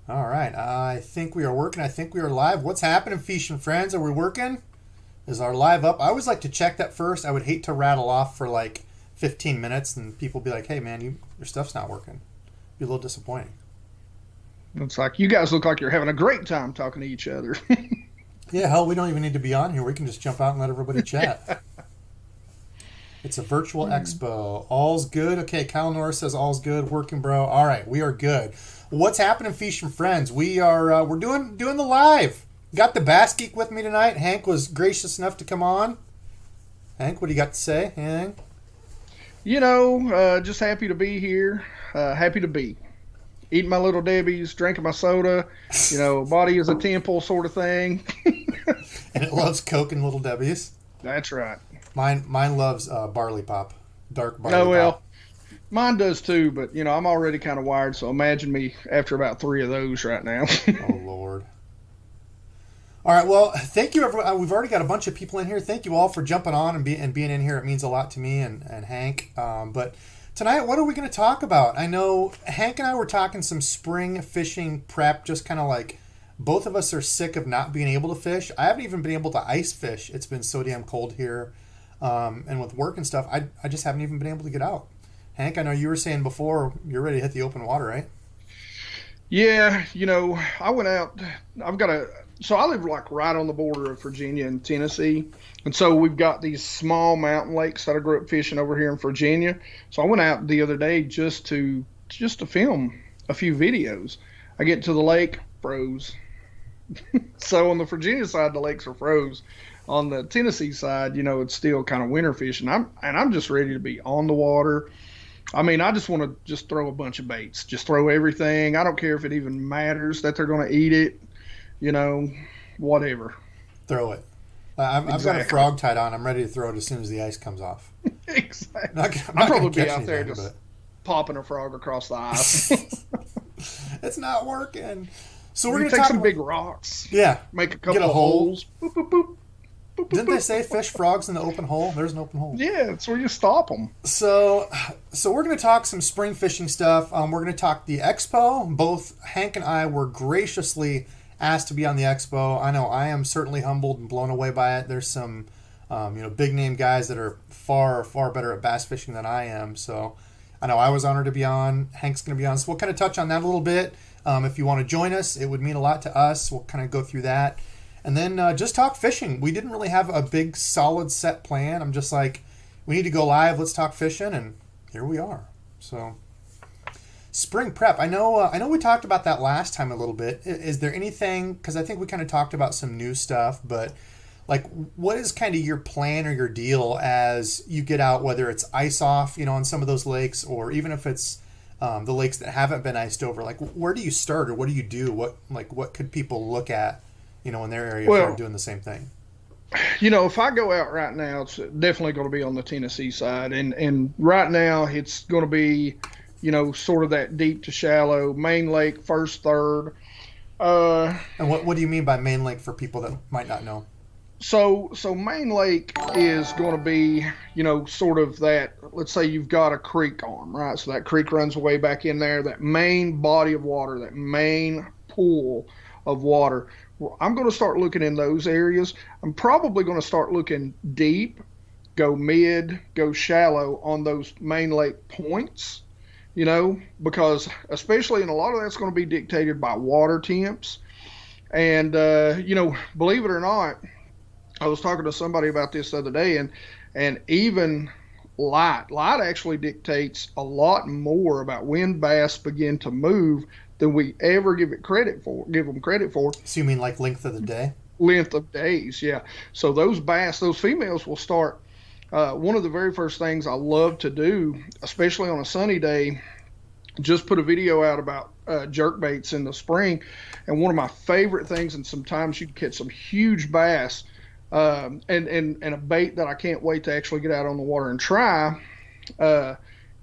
All right. I think we are working. I think we are live. What's happening, Fish and Friends? Are we working? Is our live up? I always like to check that first. I would hate to rattle off for like 15 minutes and people be like, hey, man, your stuff's not working. Be a little disappointing. It's like you guys look like you're having a great time talking to each other. Yeah, hell, we don't even need to be on here. We can just jump out and let everybody chat. It's a virtual expo. All's good. Okay, Kyle Norris says all's good. Working, bro. All right, we are good. What's happening, Fish and Friends? We're doing the live. Got the BassGeek with me tonight. Hank was gracious enough to come on. Hank, what do you got to say? Anything? Just happy to be here. Happy to be eating my little Debbie's, drinking my soda. Body is a temple sort of thing. And it loves Coke and Little Debbie's. That's right. Mine loves barley pop, dark barley Oh, well, pop. mine does too, but, I'm already kind of wired, so imagine me after about 3 of those right now. Oh, Lord. All right, well, thank you, everyone. We've already got a bunch of people in here. Thank you all for jumping on and being in here. It means a lot to me and Hank. But tonight, what are we going to talk about? I know Hank and I were talking some spring fishing prep, just kind of like both of us are sick of not being able to fish. I haven't even been able to ice fish. It's been so damn cold here. And with work and stuff, I just haven't even been able to get out. Hank, I know you were saying before you're ready to hit the open water, right? Yeah, I went out. So I live like right on the border of Virginia and Tennessee. And so we've got these small mountain lakes that I grew up fishing over here in Virginia. So I went out the other day just to film a few videos. I get to the lake, froze. So on the Virginia side, the lakes are froze. On the Tennessee side, it's still kind of winter fishing. I'm just ready to be on the water. I mean, I just want to just throw a bunch of baits, just throw everything. I don't care if it even matters that they're going to eat it, whatever. Throw it. I've got a frog tied on. I'm ready to throw it as soon as the ice comes off. Exactly. I'll probably be out there just popping a frog across the ice. It's not working. So we're going going to to take some big rocks. Yeah. Make a couple Get a of hole. holes. Boop, boop, boop. Didn't they say fish frogs in the open hole? There's an open hole. Yeah, that's where you stop them. So we're going to talk some spring fishing stuff. We're going to talk the expo. Both Hank and I were graciously asked to be on the expo. I know I am certainly humbled and blown away by it. There's some, big name guys that are far, far better at bass fishing than I am. So I know I was honored to be on. Hank's going to be on. So we'll kind of touch on that a little bit. If you want to join us, it would mean a lot to us. We'll kind of go through that. And then just talk fishing. We didn't really have a big, solid set plan. I'm just like, we need to go live. Let's talk fishing, and here we are. So, spring prep. I know we talked about that last time a little bit. Is there anything? Because I think we kind of talked about some new stuff, but like, what is kind of your plan or your deal as you get out? Whether it's ice off, on some of those lakes, or even if it's the lakes that haven't been iced over. Like, where do you start, or what do you do? What could people look at? In their area, if they're doing the same thing. If I go out right now, it's definitely going to be on the Tennessee side. And right now, it's going to be, sort of that deep to shallow, main lake, first, third. And what do you mean by main lake for people that might not know? So main lake is going to be, sort of that, let's say you've got a creek arm, right? So that creek runs way back in there, that main body of water, that main pool of water. I'm going to start looking in those areas. I'm probably going to start looking deep, go mid, go shallow on those main lake points, because especially in a lot of that's going to be dictated by water temps. And, believe it or not, I was talking to somebody about this the other day, and even light actually dictates a lot more about when bass begin to move than we ever give them credit for. So you mean like length of the day? Length of days, yeah. So those bass, those females will start. One of the very first things I love to do, especially on a sunny day, just put a video out about jerk baits in the spring. And one of my favorite things, and sometimes you can catch some huge bass, and a bait that I can't wait to actually get out on the water and try,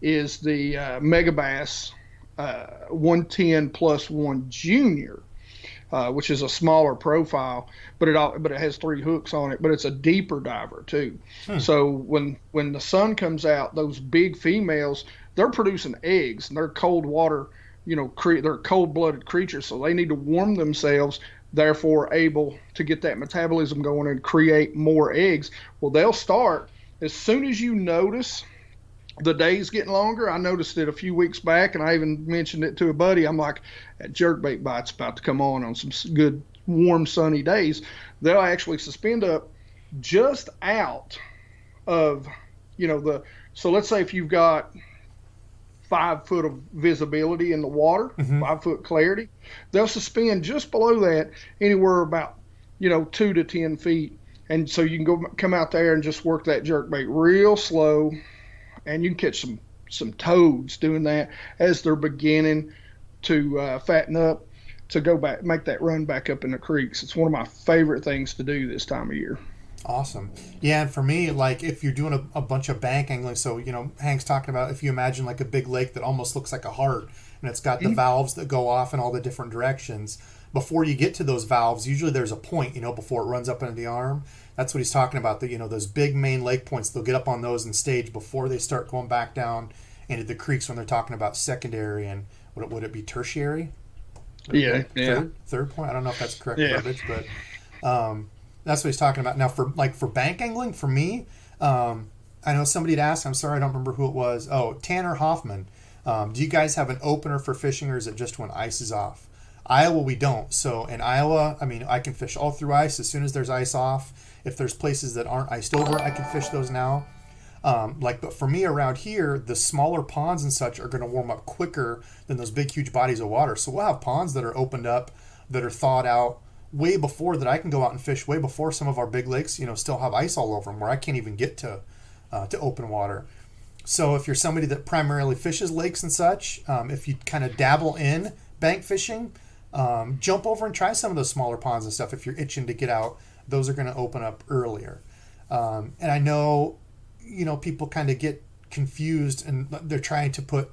is the Mega Bass 110 plus 1 Junior, which is a smaller profile, but it has 3 hooks on it, but it's a deeper diver too. So when the sun comes out, those big females, they're producing eggs, and they're cold water they're cold-blooded creatures, so they need to warm themselves, therefore able to get that metabolism going and create more eggs. Well, they'll start as soon as you notice the days getting longer. I noticed it a few weeks back, and I even mentioned it to a buddy. I'm like, that jerkbait bite's about to come on some good, warm, sunny days. They'll actually suspend up just out of, so let's say if you've got 5 foot of visibility in the water, 5 foot clarity, they'll suspend just below that anywhere about, 2 to 10 feet. And so you can come out there and just work that jerkbait real slow, and you can catch some toads doing that as they're beginning to fatten up to go back, make that run back up in the creeks. It's one of my favorite things to do this time of year. Awesome. Yeah, and for me, like if you're doing a bunch of bank angling, so Hank's talking about, if you imagine like a big lake that almost looks like a heart, and it's got the valves that go off in all the different directions. Before you get to those valves, usually there's a point, before it runs up into the arm. That's what he's talking about. Those big main lake points, they'll get up on those and stage before they start going back down into the creeks when they're talking about secondary and would it be tertiary? Yeah. Third point. I don't know if that's correct verbiage, but that's what he's talking about. Now for bank angling, for me, I know somebody had asked, I'm sorry, I don't remember who it was. Oh, Tanner Hoffman. Do you guys have an opener for fishing, or is it just when ice is off? Iowa, we don't. So in Iowa, I can fish all through ice as soon as there's ice off. If there's places that aren't iced over, I can fish those now. But for me around here, the smaller ponds and such are going to warm up quicker than those big, huge bodies of water. So we'll have ponds that are opened up, that are thawed out way before that I can go out and fish, way before some of our big lakes, still have ice all over them where I can't even get to open water. So if you're somebody that primarily fishes lakes and such, if you kind of dabble in bank fishing, jump over and try some of those smaller ponds and stuff. If you're itching to get out, those are going to open up earlier. And I know, people kind of get confused and they're trying to put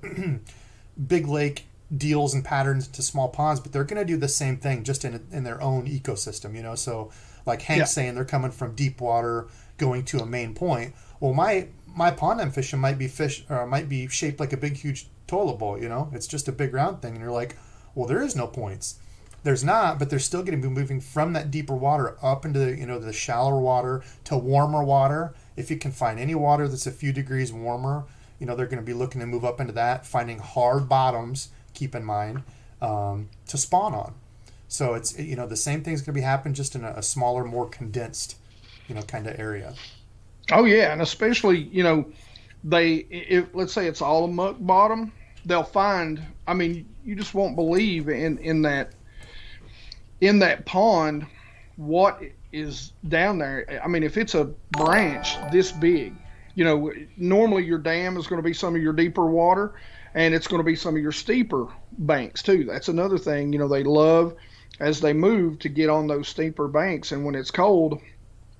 big lake deals and patterns into small ponds, but they're going to do the same thing just in their own ecosystem, So like Hank's saying, they're coming from deep water going to a main point. Well, my pond I'm fishing might be shaped like a big, huge toilet bowl, It's just a big round thing. And you're like, well, there is no points. There's not, but they're still going to be moving from that deeper water up into the shallower water to warmer water. If you can find any water that's a few degrees warmer, they're going to be looking to move up into that, finding hard bottoms, keep in mind, to spawn on. So it's, the same thing's going to be happening just in a smaller, more condensed, kind of area. Oh yeah. And especially, let's say it's all a muck bottom, they'll find, you just won't believe in that pond what is down there. If it's a branch this big, normally your dam is going to be some of your deeper water, and it's going to be some of your steeper banks too. That's another thing, they love as they move to get on those steeper banks. And when it's cold,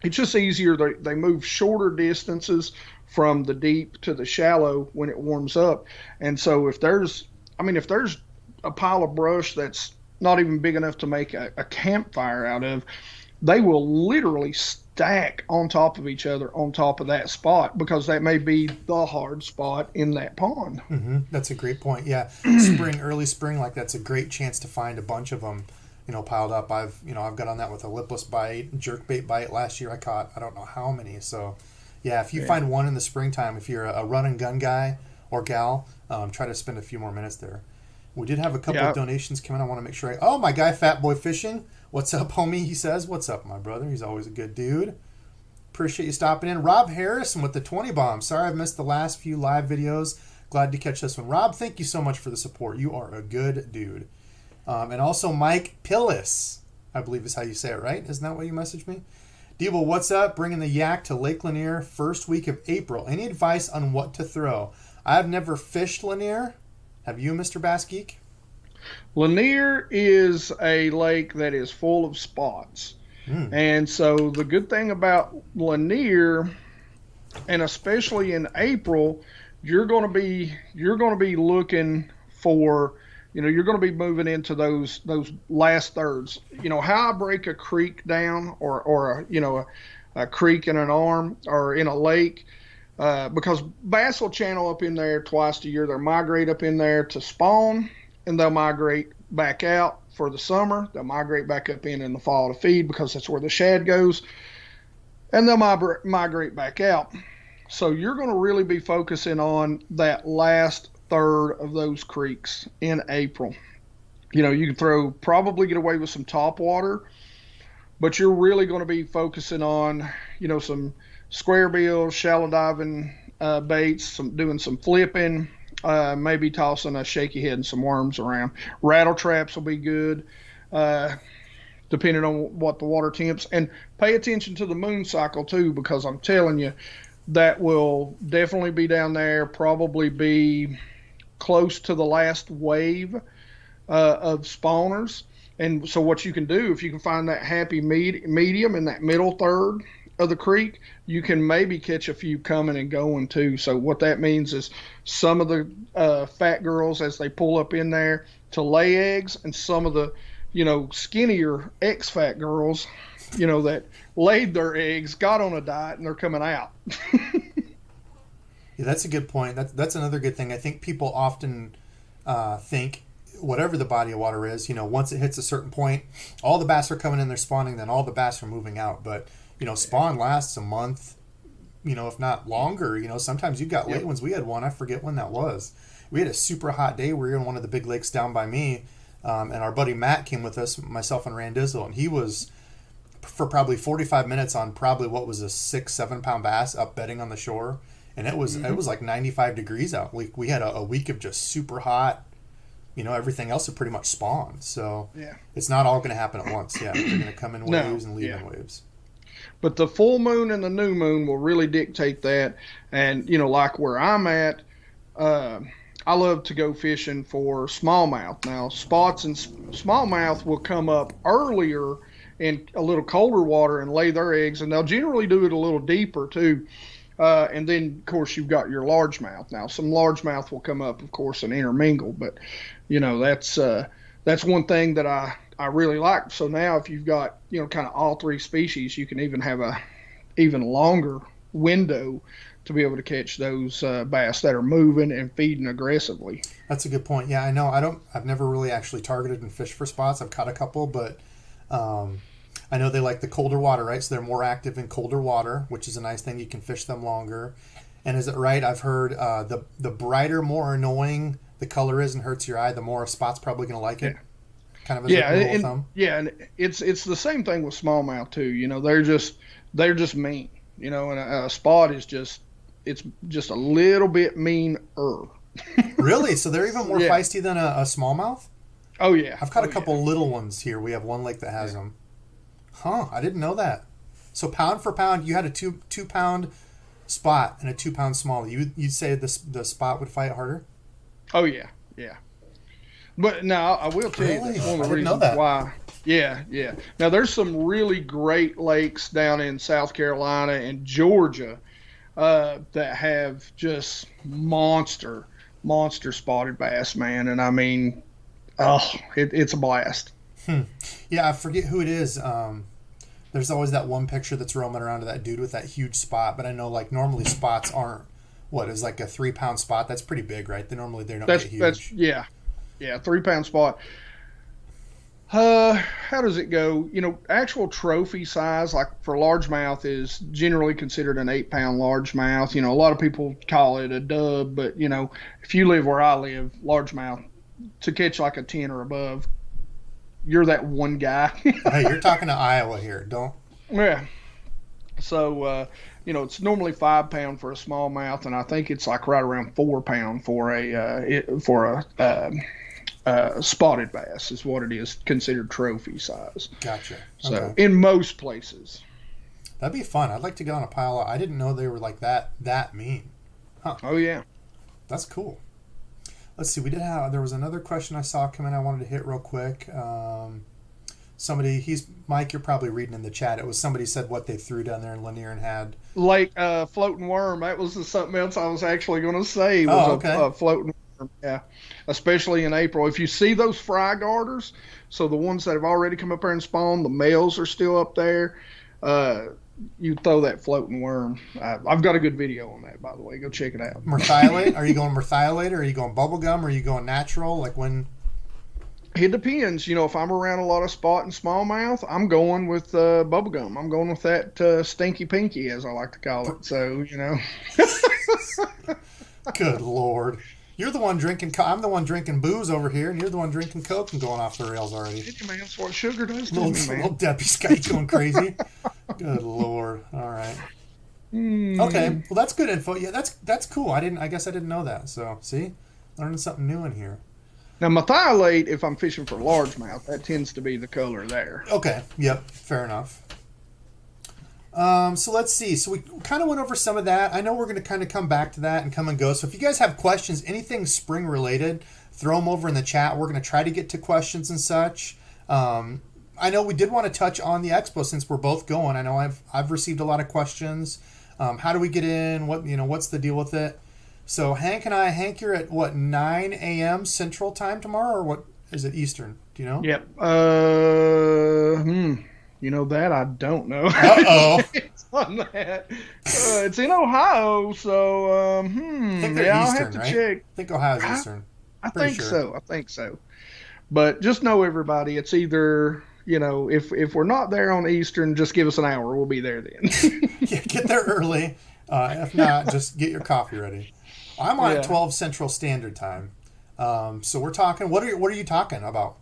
it's just easier. They move shorter distances from the deep to the shallow when it warms up. And so if there's a pile of brush that's not even big enough to make a campfire out of, they will literally stack on top of each other on top of that spot, because that may be the hard spot in that pond. Mm-hmm. That's a great point. Yeah. Early spring, like that's a great chance to find a bunch of them, piled up. I've got on that with a lipless bite, jerkbait bite. Last year I caught, I don't know how many. So yeah, if you find one in the springtime, if you're a run and gun guy or gal, try to spend a few more minutes there. We did have a couple of donations come in. I want to make sure. Oh, my guy, Fat Boy Fishing. What's up, homie? He says, what's up, my brother? He's always a good dude. Appreciate you stopping in. Rob Harrison with the 20 bomb. Sorry I've missed the last few live videos. Glad to catch this one. Rob, thank you so much for the support. You are a good dude. And also Mike Pillis, I believe is how you say it, right? Isn't that what you messaged me? Debo, what's up? Bringing the yak to Lake Lanier first week of April. Any advice on what to throw? I've never fished Lanier. Have you, Mr. BassGeek? Lanier is a lake that is full of spots. And so the good thing about Lanier, and especially in April, you're going to be looking for, you're going to be moving into those last thirds. How I break a creek down, or a creek in an arm or in a lake, because bass will channel up in there twice a year. They'll migrate up in there to spawn, and they'll migrate back out for the summer. They'll migrate back up in the fall to feed because that's where the shad goes, and they'll migrate back out. So you're going to really be focusing on that last third of those creeks in April. You can probably get away with some top water, but you're really going to be focusing on, some square bills, shallow diving baits, doing some flipping, maybe tossing a shaky head and some worms around. Rattle traps will be good, depending on what the water temps. And pay attention to the moon cycle too, because I'm telling you, that will definitely be down there, probably be close to the last wave of spawners. And so what you can do, if you can find that happy medium in that middle third of the creek, you can maybe catch a few coming and going too. So what that means is some of the fat girls, as they pull up in there to lay eggs, and some of the skinnier ex-fat girls, that laid their eggs, got on a diet, and they're coming out. Yeah, that's a good point. That's another good thing. I think people often think whatever the body of water is, once it hits a certain point, all the bass are coming in, they're spawning, then all the bass are moving out. But, spawn lasts a month, if not longer. Sometimes you've got late ones. We had one, I forget when that was. We had a super hot day. We were in one of the big lakes down by me, and our buddy Matt came with us, myself and Randizzle, and he was for probably 45 minutes on probably what was a 6-7 pound bass up bedding on the shore. And it was like 95 degrees out. We had a week of just super hot. Everything else had pretty much spawned. So it's not all going to happen at once. Yeah, they're going to come in waves and leave in waves. But the full moon and the new moon will really dictate that. And like where I'm at, I love to go fishing for smallmouth. Now, spots and smallmouth will come up earlier in a little colder water and lay their eggs, and they'll generally do it a little deeper too. And then, of course, you've got your largemouth. Now, some largemouth will come up, of course, and intermingle, but that's one thing that I really like. So now, if you've got kind of all three species, you can even have a even longer window to be able to catch those bass that are moving and feeding aggressively. That's a good point. Yeah, I know. I've never really actually targeted and fished for spots. I've caught a couple, but I know they like the colder water, right? So they're more active in colder water, which is a nice thing. You can fish them longer. And is it right? I've heard the brighter, more annoying the color is and hurts your eye, the more a spot's probably going to like it. Kind of as a rule of thumb. Yeah, and it's the same thing with smallmouth too. They're just mean. And a spot is just a little bit meaner. Really? So they're even more feisty than a smallmouth? Oh yeah. I've caught a couple little ones here. We have one lake that has them. Huh, I didn't know that. So pound for pound, you had a two pound spot and a 2 pound small. You'd say the spot would fight harder? Oh yeah. But now I will tell you that's one of the reasons why. Yeah. Now there's some really great lakes down in South Carolina and Georgia that have just monster spotted bass, man. And I mean, it's a blast. Yeah, I forget who it is. There's always that one picture that's roaming around of that dude with that huge spot, but I know like normally spots aren't is like a 3 pound spot. That's pretty big, right? They don't get huge. Yeah, 3 pound spot. How does it go? Actual trophy size, like for largemouth, is generally considered an 8 pound largemouth. A lot of people call it a dub, but if you live where I live, largemouth, to catch like a 10 or above, you're that one guy. Hey, you're talking to Iowa here. Don't. Yeah. So, it's normally 5 pound for a smallmouth, and I think it's like right around 4 pound for a spotted bass is what it is considered trophy size. Gotcha. So okay. In most places. That'd be fun. I'd like to get on a pile. I didn't know they were like that mean. Huh. Oh yeah. That's cool. Let's see. There was another question I saw come in I wanted to hit real quick. Mike, you're probably reading in the chat. It was somebody said what they threw down there in Lanier and had. Like floating worm. That was something else I was actually going to say. A floating worm. Yeah. Especially in April. If you see those fry garters, so the ones that have already come up there and spawned, the males are still up there. You throw that floating worm. I've got a good video on that, by the way. Go check it out. Merthiolate? Are you going merthiolate, or are you going bubble gum, or are you going natural? Like when? It depends. If I'm around a lot of spot and smallmouth, I'm going with bubblegum. I'm going with that stinky pinky, as I like to call it. So. Good Lord. You're the one drinking. I'm the one drinking booze over here, and you're the one drinking Coke and going off the rails already. Man, that's what sugar does to me, man. Little Debbie's got you going crazy. Good Lord. All right. Okay. Well, that's good info. Yeah, that's cool. I guess I didn't know that. So, see, learning something new in here. Now, methylate, if I'm fishing for largemouth, that tends to be the color there. Okay. Yep. Fair enough. So let's see. So we kind of went over some of that. I know we're going to kind of come back to that and come and go. So if you guys have questions, anything spring related, throw them over in the chat. We're going to try to get to questions and such. I know we did want to touch on the expo since we're both going. I know I've received a lot of questions. How do we get in? What's the deal with it? So Hank, you're at what, 9 a.m. Central Time tomorrow, or what is it, Eastern? Do you know? Yep. That I don't know. Uh-oh. It's on that. It's in Ohio, so I think they're I'll Eastern, have to right? check. I think Ohio's Eastern. I think so. But just know, everybody, it's either, if we're not there on Eastern, just give us an hour. We'll be there then. Yeah, get there early. If not, just get your coffee ready. I'm on at 12 Central Standard Time. So we're talking. What are you talking about?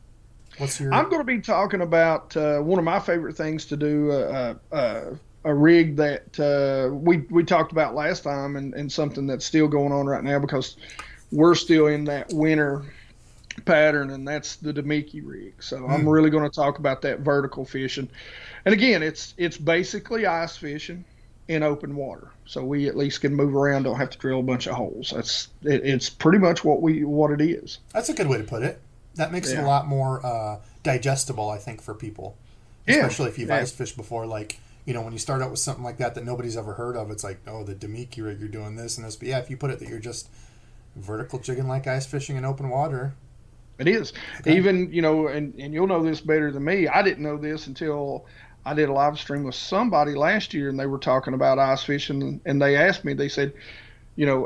I'm going to be talking about one of my favorite things to do, a rig that we talked about last time, and something that's still going on right now because we're still in that winter pattern, and that's the Damiki rig. So I'm really going to talk about that vertical fishing. And again, it's basically ice fishing in open water. So we at least can move around, don't have to drill a bunch of holes. It's pretty much what it is. That's a good way to put it. That makes it a lot more digestible, I think, for people. Especially if you've ice fished before. Like, when you start out with something like that nobody's ever heard of, it's like, oh, the Damiki rig, you're doing this and this. But yeah, if you put it that you're just vertical jigging like ice fishing in open water. It is. Okay. Even, and you'll know this better than me. I didn't know this until I did a live stream with somebody last year, and they were talking about ice fishing, and they asked me, they said,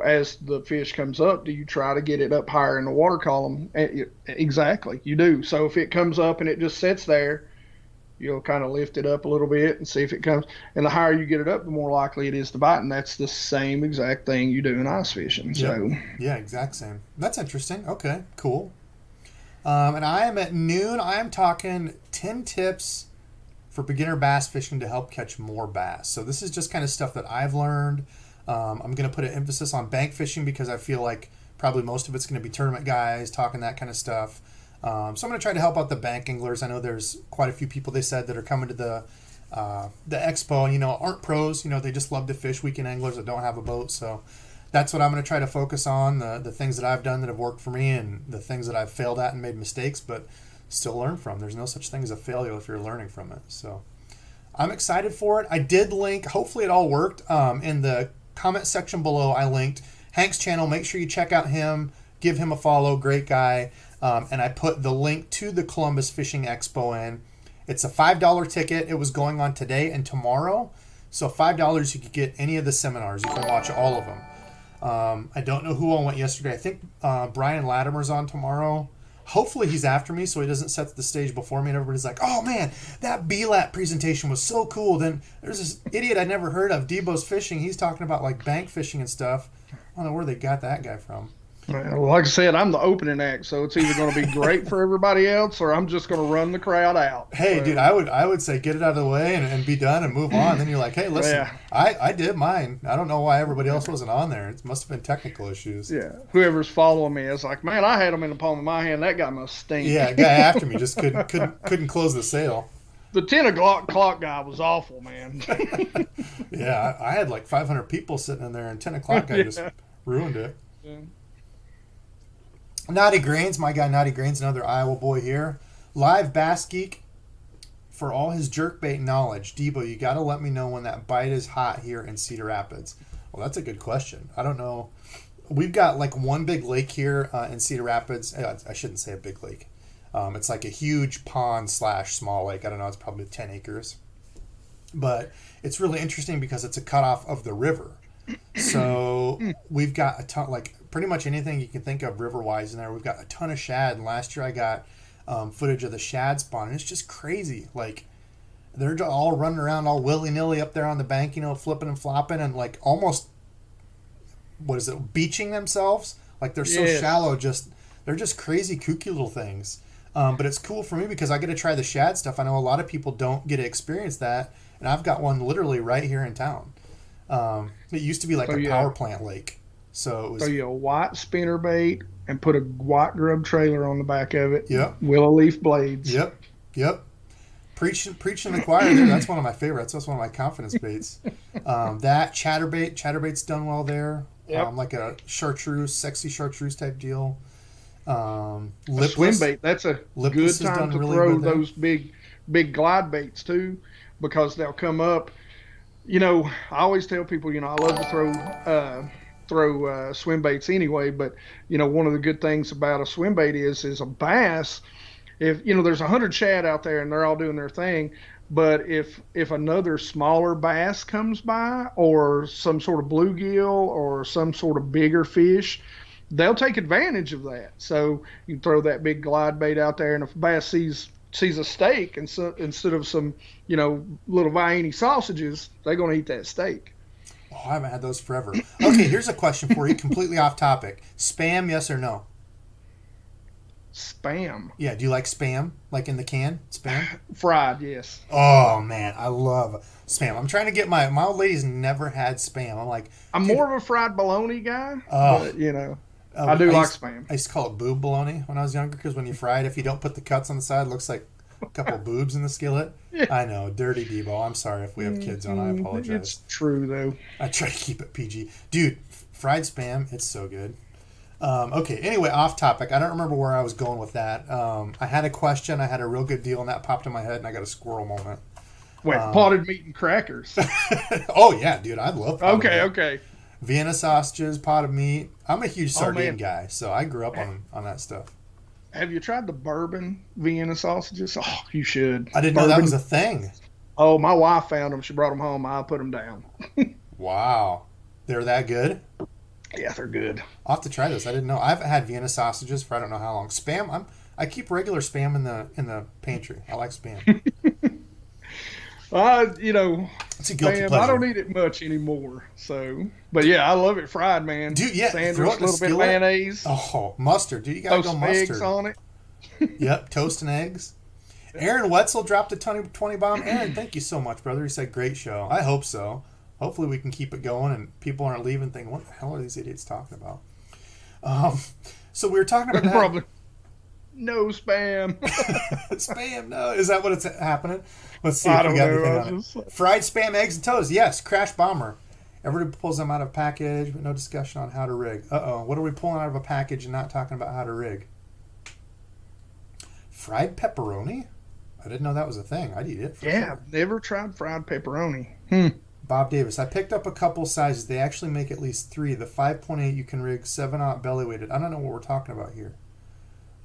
as the fish comes up, do you try to get it up higher in the water column? Exactly, you do. So if it comes up and it just sits there, you'll kind of lift it up a little bit and see if it comes. And the higher you get it up, the more likely it is to bite. And that's the same exact thing you do in ice fishing. So yeah, exact same. That's interesting. Okay, cool. And I am at noon. I am talking 10 tips for beginner bass fishing to help catch more bass. So this is just kind of stuff that I've learned. I'm going to put an emphasis on bank fishing because I feel like probably most of it's going to be tournament guys talking that kind of stuff. So I'm going to try to help out the bank anglers. I know there's quite a few people, they said, that are coming to the expo and, aren't pros. They just love to fish, weekend anglers that don't have a boat. So that's what I'm going to try to focus on, the things that I've done that have worked for me and the things that I've failed at and made mistakes, but still learn from. There's no such thing as a failure if you're learning from it. So I'm excited for it. I did link, hopefully it all worked, in the comment section below. I linked Hank's channel. Make sure you check out him, give him a follow, great guy. And I put the link to the Columbus Fishing Expo in. It's a $5 ticket. It was going on today and tomorrow. So $5, you could get any of the seminars. You can watch all of them. I don't know who all went yesterday. I think Brian Latimer's on tomorrow. Hopefully he's after me so he doesn't set the stage before me and everybody's like, oh man, that BLAT presentation was so cool. Then there's this idiot I never heard of, DEBO'S Fishing. He's talking about like bank fishing and stuff. I don't know where they got that guy from. Well, like I said, I'm the opening act, so it's either going to be great for everybody else or I'm just going to run the crowd out. Hey, dude, I would say get it out of the way and be done and move on. Then you're like, hey, listen, I did mine. I don't know why everybody else wasn't on there. It must have been technical issues. Yeah, whoever's following me is like, man, I had them in the palm of my hand. That guy must stink. Yeah, the guy after me just couldn't close the sale. The 10 o'clock guy was awful, man. Yeah, I had like 500 people sitting in there, and 10 o'clock guy just ruined it. Yeah. Naughty Grains, my guy Naughty Grains, another Iowa boy here. Live BassGeek for all his jerkbait knowledge. Debo, you got to let me know when that bite is hot here in Cedar Rapids. Well, that's a good question. I don't know. We've got like one big lake here in Cedar Rapids. I shouldn't say a big lake. It's like a huge pond / small lake. I don't know. It's probably 10 acres. But it's really interesting because it's a cutoff of the river. So we've got a ton, like pretty much anything you can think of river-wise in there. We've got a ton of shad. And last year I got footage of the shad spawn, and it's just crazy. Like, they're all running around all willy-nilly up there on the bank, you know, flipping and flopping, and like almost, what is it, beaching themselves? Like, they're so shallow, they're just crazy, kooky little things. But it's cool for me because I get to try the shad stuff. I know a lot of people don't get to experience that, and I've got one literally right here in town. It used to be like a power plant lake. So it was. So you a white spinnerbait and put a white grub trailer on the back of it. Yep. Willow leaf blades. Yep. Preaching the choir there. That's one of my favorites. That's one of my confidence baits. That chatterbait's done well there. Yep. Like a chartreuse, sexy chartreuse type deal. Lipless, swim bait. That's a good time to really throw those big glide baits too, because they'll come up. You know, I always tell people, you know, I love to throw swim baits anyway, but you know, one of the good things about a swim bait is a bass. If you know, there's 100 shad out there and they're all doing their thing, but if another smaller bass comes by, or some sort of bluegill or some sort of bigger fish, they'll take advantage of that. So you can throw that big glide bait out there, and if a bass sees a steak, and so, instead of some, you know, little Vienna sausages, they're going to eat that steak. Oh, I haven't had those forever. Okay, here's a question for you, completely off topic. Spam, yes or no? Spam. Yeah, do you like spam? Like in the can? Spam? Fried, yes. Oh, man, I love spam. I'm trying to get my old lady's never had spam. I'm like... I'm more of a fried bologna guy, but, you know, I do like spam. I used to call it boob bologna when I was younger, because when you fry it, if you don't put the cuts on the side, it looks like a couple boobs in the skillet. Yeah. I know, dirty Debo. I'm sorry if we have kids on. I apologize. It's true, though. I try to keep it PG. Dude, fried spam, it's so good. Okay, anyway, off topic. I don't remember where I was going with that. I had a question. I had a real good deal, and that popped in my head, and I got a squirrel moment. Wait, potted meat and crackers. Oh, yeah, dude. I love potted meat. Okay. Vienna sausages, potted meat. I'm a huge sardine guy, so I grew up on that stuff. Have you tried the bourbon Vienna sausages? Oh, you should. I didn't know that was a thing. Oh, my wife found them. She brought them home. I put them down. Wow. They're that good? Yeah, they're good. I'll have to try this. I didn't know. I haven't had Vienna sausages for I don't know how long. Spam, I keep regular spam in the pantry. I like spam. You know, it's a guilty spam, pleasure. I don't eat it much anymore. So, but yeah, I love it fried, man. Dude, yeah, sandwich, a little bit of mayonnaise. Oh, mustard. Dude, you gotta go mustard. Eggs on it. Yep, toast and eggs. Aaron Wetzel dropped a 20 bomb. Aaron, thank you so much, brother. He said, great show. I hope so. Hopefully we can keep it going and people aren't leaving thinking, what the hell are these idiots talking about? So we were talking about that. Probably. No spam. Spam, no. Is that what it's happening? Let's see if we got anything on it. Fried spam, eggs, and toast. Yes, Crash Bomber. Everybody pulls them out of a package, but no discussion on how to rig. Uh-oh. What are we pulling out of a package and not talking about how to rig? Fried pepperoni? I didn't know that was a thing. I'd eat it. Yeah, I've never tried fried pepperoni. Bob Davis. I picked up a couple sizes. They actually make at least 3. The 5.8 you can rig 7/0 belly weighted. I don't know what we're talking about here.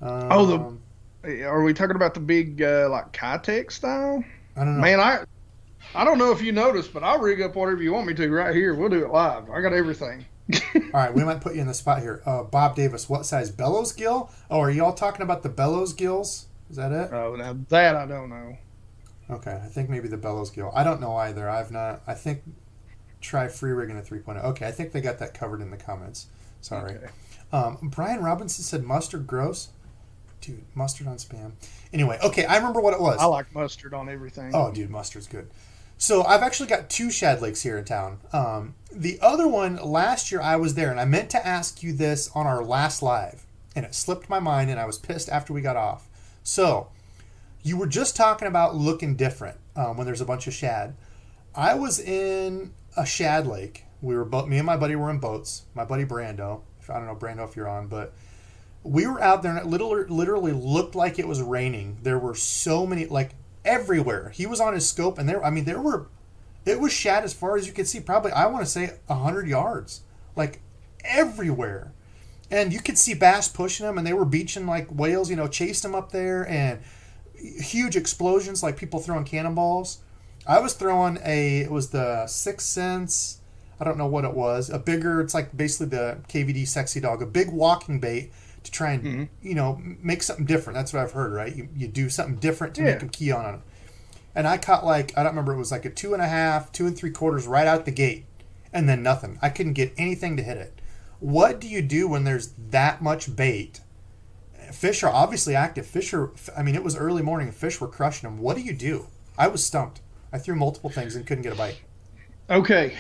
Are we talking about the big like Kitech style? I don't know. Man, I don't know if you noticed, but I'll rig up whatever you want me to right here. We'll do it live. I got everything. All right, we might put you in the spot here. Bob Davis, what size bellows gill? Oh, are you all talking about the bellows gills? Is that it? Oh, now that I don't know. Okay, I think maybe the bellows gill. I don't know either. I've not. I think try free rigging a 3.0. Okay, I think they got that covered in the comments. Sorry. Okay. Brian Robinson said mustard gross. Dude, mustard on spam. Anyway, okay, I remember what it was. I like mustard on everything. Oh, dude, mustard's good. So I've actually got 2 shad lakes here in town. The other one, last year I was there, and I meant to ask you this on our last live, and it slipped my mind, and I was pissed after we got off. So, you were just talking about looking different when there's a bunch of shad. I was in a shad lake. Me and my buddy were in boats. My buddy Brando. I don't know, Brando, if you're on, but we were out there, and it literally looked like it was raining. There were so many, like, everywhere. He was on his scope, and it was shad as far as you could see, probably, I want to say, 100 yards. Like, everywhere. And you could see bass pushing them, and they were beaching like whales, chased them up there, and huge explosions like people throwing cannonballs. I was throwing it was the 6 Sense, I don't know what it was, it's like basically the KVD Sexy Dog, a big walking bait, to try and make something different. That's what I've heard, right? You do something different to make them key on it. And I caught I don't remember, it was like a 2.5, 2 3/4 right out the gate, and then nothing. I couldn't get anything to hit it. What do you do when there's that much bait? Fish are obviously active. It was early morning and fish were crushing them. What do you do? I was stumped. I threw multiple things and couldn't get a bite. Okay.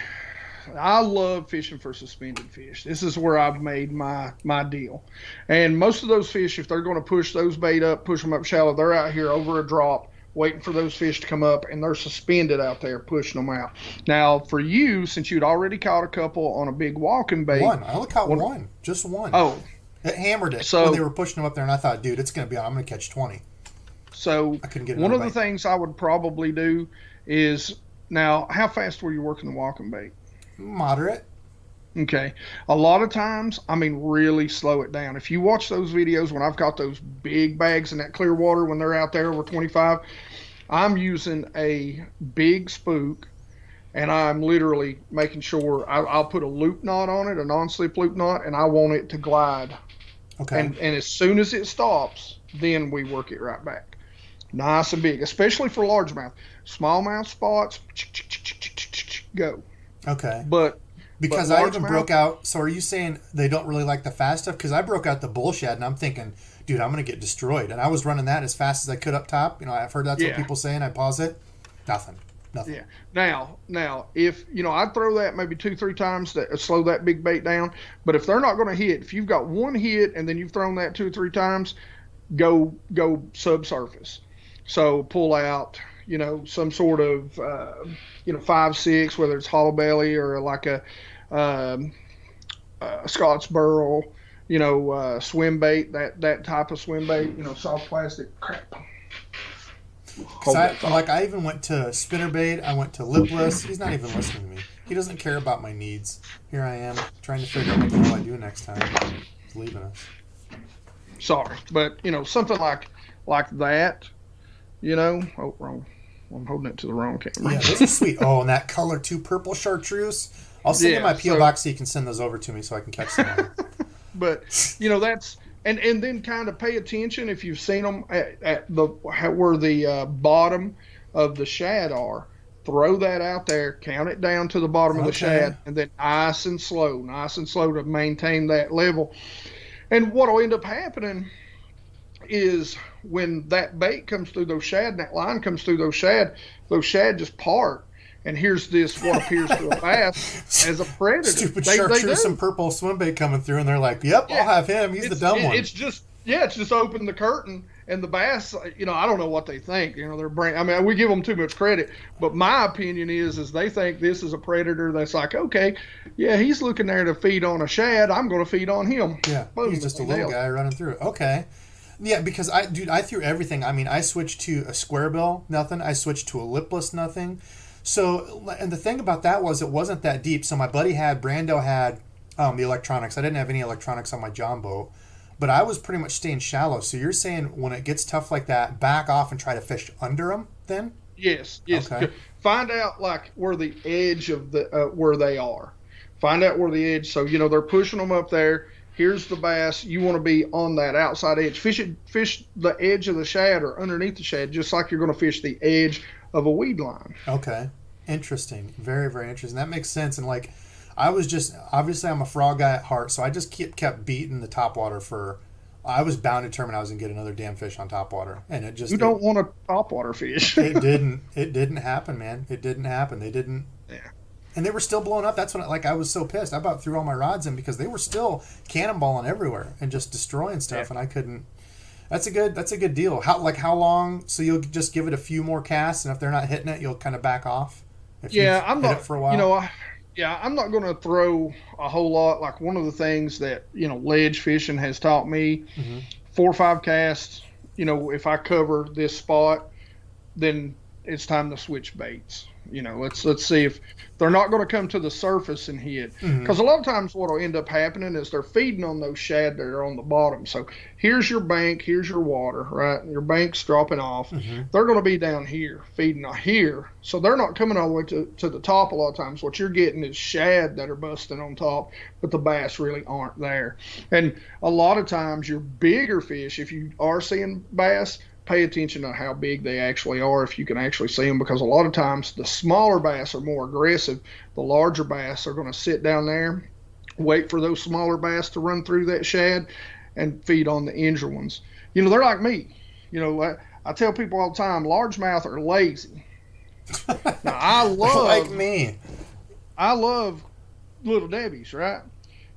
I love fishing for suspended fish. This is where I've made my deal. And most of those fish, if they're going to push those bait up, push them up shallow, they're out here over a drop waiting for those fish to come up, and they're suspended out there pushing them out. Now, for you, since you'd already caught a couple on a big walking bait. I only caught one. Just one. Oh. It hammered it when they were pushing them up there, and I thought, dude, it's going to be on. I'm going to catch 20. So I couldn't get one of the things I would probably do is, now, how fast were you working the walking bait? Moderate. Okay. A lot of times, really slow it down. If you watch those videos when I've caught those big bags in that clear water when they're out there over 25, I'm using a big spook, and I'm literally making sure I'll put a loop knot on it, a non-slip loop knot, and I want it to glide. Okay. And as soon as it stops, then we work it right back. Nice and big, especially for largemouth. Smallmouth spots, go. Okay. Because I even broke out. So are you saying they don't really like the fast stuff? Because I broke out the bull shad, and I'm thinking, dude, I'm going to get destroyed. And I was running that as fast as I could up top. I've heard that's what people say, and I pause it. Nothing. Yeah. Now, if, I'd throw that maybe 2-3 times to slow that big bait down. But if they're not going to hit, if you've got one hit and then you've thrown that 2 or 3 times, go subsurface. So pull out, some sort of, 5-6, whether it's hollow belly or like a Scott's burl, swim bait, that type of swim bait, soft plastic crap. I even went to Spinnerbait. I went to lipless. He's not even listening to me. He doesn't care about my needs. Here I am trying to figure out what the hell I do next time. He's leaving us. Sorry, but something like that. Oh, wrong. I'm holding it to the wrong camera. Yeah, this is sweet. Oh, and that color 2 purple chartreuse. I'll send you my P.O. box so you can send those over to me so I can catch some. But that's and then kind of pay attention if you've seen them at where the bottom of the shad are. Throw that out there, count it down to the bottom of the shad, and then nice and slow to maintain that level. And what will end up happening is when that bait comes through those shad and that line comes through those shad just part. And here's this, what appears to a bass as a predator. Stupid chartreuse and purple swim bait coming through, and they're like, yep, I'll have him. He's the dumb one. It's just open the curtain, and the bass, I don't know what they think. Their brain, we give them too much credit. But my opinion is they think this is a predator that's like, okay, yeah, he's looking there to feed on a shad. I'm going to feed on him. Yeah, boom, he's just a little guy running through it. Okay. Yeah, because I threw everything. I switched to a square bill, nothing. I switched to a lipless, nothing. So, and the thing about that was it wasn't that deep. So my buddy Brando had the electronics. I didn't have any electronics on my John boat, but I was pretty much staying shallow. So you're saying when it gets tough like that, back off and try to fish under them then? Yes. Okay. Find out where the edge of the where they are. Find out where the edge. So they're pushing them up there. Here's the bass. You want to be on that outside edge. Fish the edge of the shad or underneath the shad, just like you're going to fish the edge of a weed line. Okay. Interesting. Very, very interesting. That makes sense. And I was just, obviously I'm a frog guy at heart, so I just kept beating the topwater I was bound determined I was going to get another damn fish on topwater. And it just... You don't want a topwater fish. It didn't happen, man. It didn't happen. They didn't... Yeah. And they were still blowing up. That's when I was so pissed. I about threw all my rods in because they were still cannonballing everywhere and just destroying stuff, and I couldn't... That's a good deal. How long? So you'll just give it a few more casts, and if they're not hitting it, you'll kind of back off. I'm not it for a while. I'm not going to throw a whole lot. Like one of the things that ledge fishing has taught me, 4 or 5 casts. If I cover this spot, then it's time to switch baits. Let's see if they're not going to come to the surface and hit. Because a lot of times what will end up happening is they're feeding on those shad that are on the bottom. So here's your bank, here's your water, right? Your bank's dropping off. They're going to be down here feeding here. So they're not coming all the way to the top a lot of times. What you're getting is shad that are busting on top, but the bass really aren't there. And a lot of times your bigger fish, if you are seeing bass, pay attention to how big they actually are if you can actually see them, because a lot of times the smaller bass are more aggressive. The larger bass are going to sit down there, wait for those smaller bass to run through that shad and feed on the injured ones. They're like me. I tell people all the time, largemouth are lazy. Now, I love like me. I love little Debbie's, right?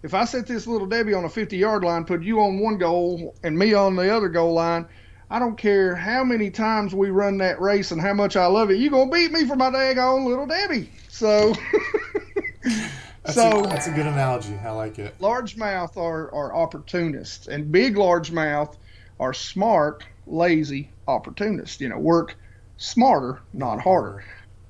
If I set this little Debbie on a 50-yard line, put you on one goal and me on the other goal line, I don't care how many times we run that race and how much I love it, you're going to beat me for my daggone little Debbie. So that's a good analogy. I like it. Largemouth are opportunists, and big largemouth are smart, lazy opportunists. Work smarter, not harder.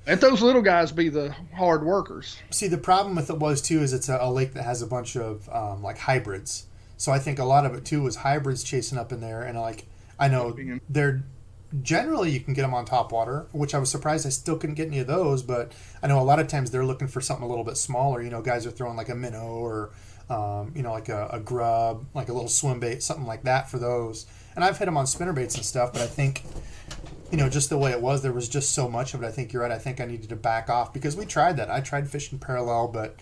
Let those little guys be the hard workers. See, the problem with it was, too, is it's a lake that has a bunch of, hybrids. So I think a lot of it, too, was hybrids chasing up in there. And, I know they're generally you can get them on top water, which I was surprised I still couldn't get any of those. But I know a lot of times they're looking for something a little bit smaller. Guys are throwing like a minnow or, like a grub, like a little swim bait, something like that for those. And I've hit them on spinnerbaits and stuff, but I think, just the way it was, there was just so much of it. I think you're right. I think I needed to back off because we tried that. I tried fishing parallel, but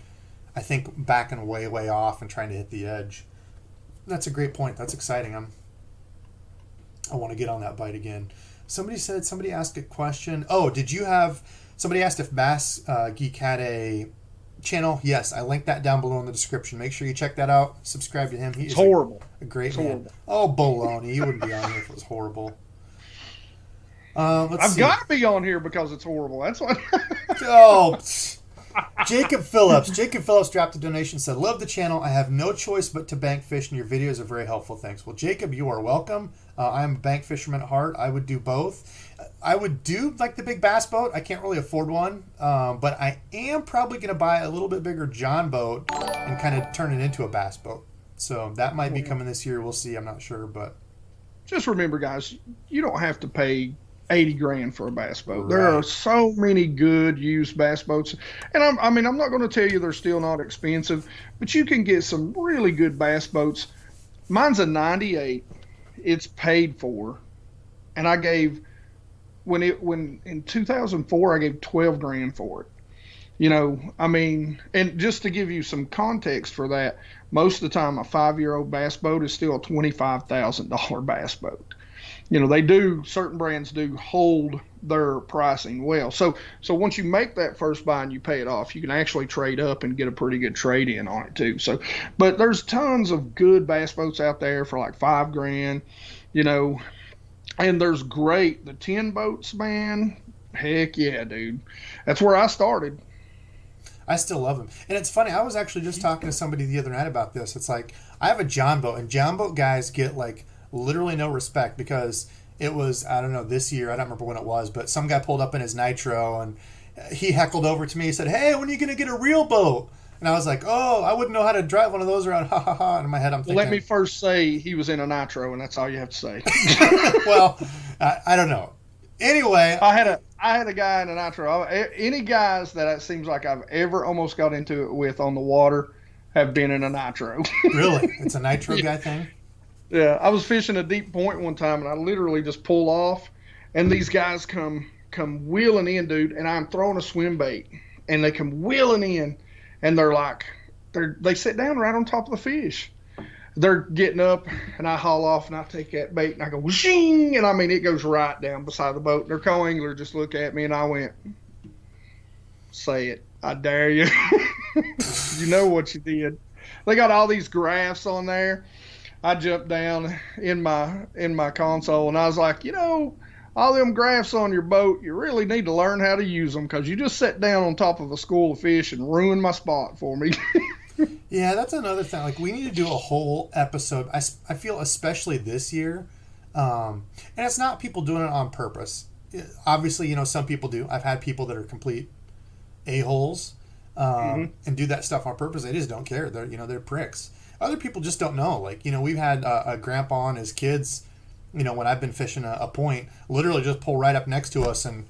I think backing way, way off and trying to hit the edge. That's a great point. That's exciting. I want to get on that bite again. Somebody asked a question. Oh, somebody asked if BassGeek had a channel. Yes, I linked that down below in the description. Make sure you check that out. Subscribe to him. He's horrible. A great man. Horrible. Oh, baloney. You wouldn't be on here if it was horrible. I've got to be on here because it's horrible. That's what. Oh, Jacob Phillips dropped a donation, said, "Love the channel. I have no choice but to bank fish, and your videos are very helpful. Thanks." Well, Jacob, you are welcome. I'm a bank fisherman at heart. I would do both. I would do like the big bass boat. I can't really afford one, but I am probably going to buy a little bit bigger John boat and kind of turn it into a bass boat. So that might be coming this year. We'll see. I'm not sure, but just remember, guys, you don't have to pay $80,000 for a bass boat. Right. There are so many good used bass boats, and I'm not going to tell you they're still not expensive, but you can get some really good bass boats. Mine's a '98. It's paid for, and I gave when in 2004 I gave $12,000 for it. And just to give you some context for that, most of the time a 5-year-old bass boat is still a $25,000 bass boat. Certain brands do hold their pricing well. So once you make that first buy and you pay it off, you can actually trade up and get a pretty good trade in on it too. But there's tons of good bass boats out there for like $5,000, and there's the 10 boats, man. Heck yeah, dude. That's where I started. I still love them. And it's funny, I was actually just talking to somebody the other night about this. It's like, I have a John boat, and John boat guys get like literally no respect because it was, I don't know, this year, I don't remember when it was, but some guy pulled up in his nitro and he heckled over to me. He said, "Hey, when are you going to get a real boat?" And I was like, "Oh, I wouldn't know how to drive one of those around." Ha ha ha. And in my head, I'm thinking, let me first say he was in a nitro, and that's all you have to say. Well, I don't know. Anyway, I had a guy in a nitro. Any guys that it seems like I've ever almost got into it with on the water have been in a nitro. Really? It's a nitro guy thing? Yeah, I was fishing a deep point one time, and I literally just pull off, and these guys come wheeling in, dude, and I'm throwing a swim bait, and they come wheeling in, and they sit down right on top of the fish. They're getting up, and I haul off, and I take that bait, and I go whooshing, and it goes right down beside the boat. Their co-angler just looked at me, and I went, "Say it, I dare you." You know what you did. They got all these graphs on there. I jumped down in my console, and I was like, all them graphs on your boat, you really need to learn how to use them, because you just sat down on top of a school of fish and ruined my spot for me. Yeah, that's another thing. Like, we need to do a whole episode. I feel especially this year, and it's not people doing it on purpose. obviously, you know, some people do. I've had people that are complete a-holes and do that stuff on purpose. They just don't care. They're pricks. Other people just don't know. Like, you know, we've had a grandpa and his kids, you know, when I've been fishing a point, literally just pull right up next to us and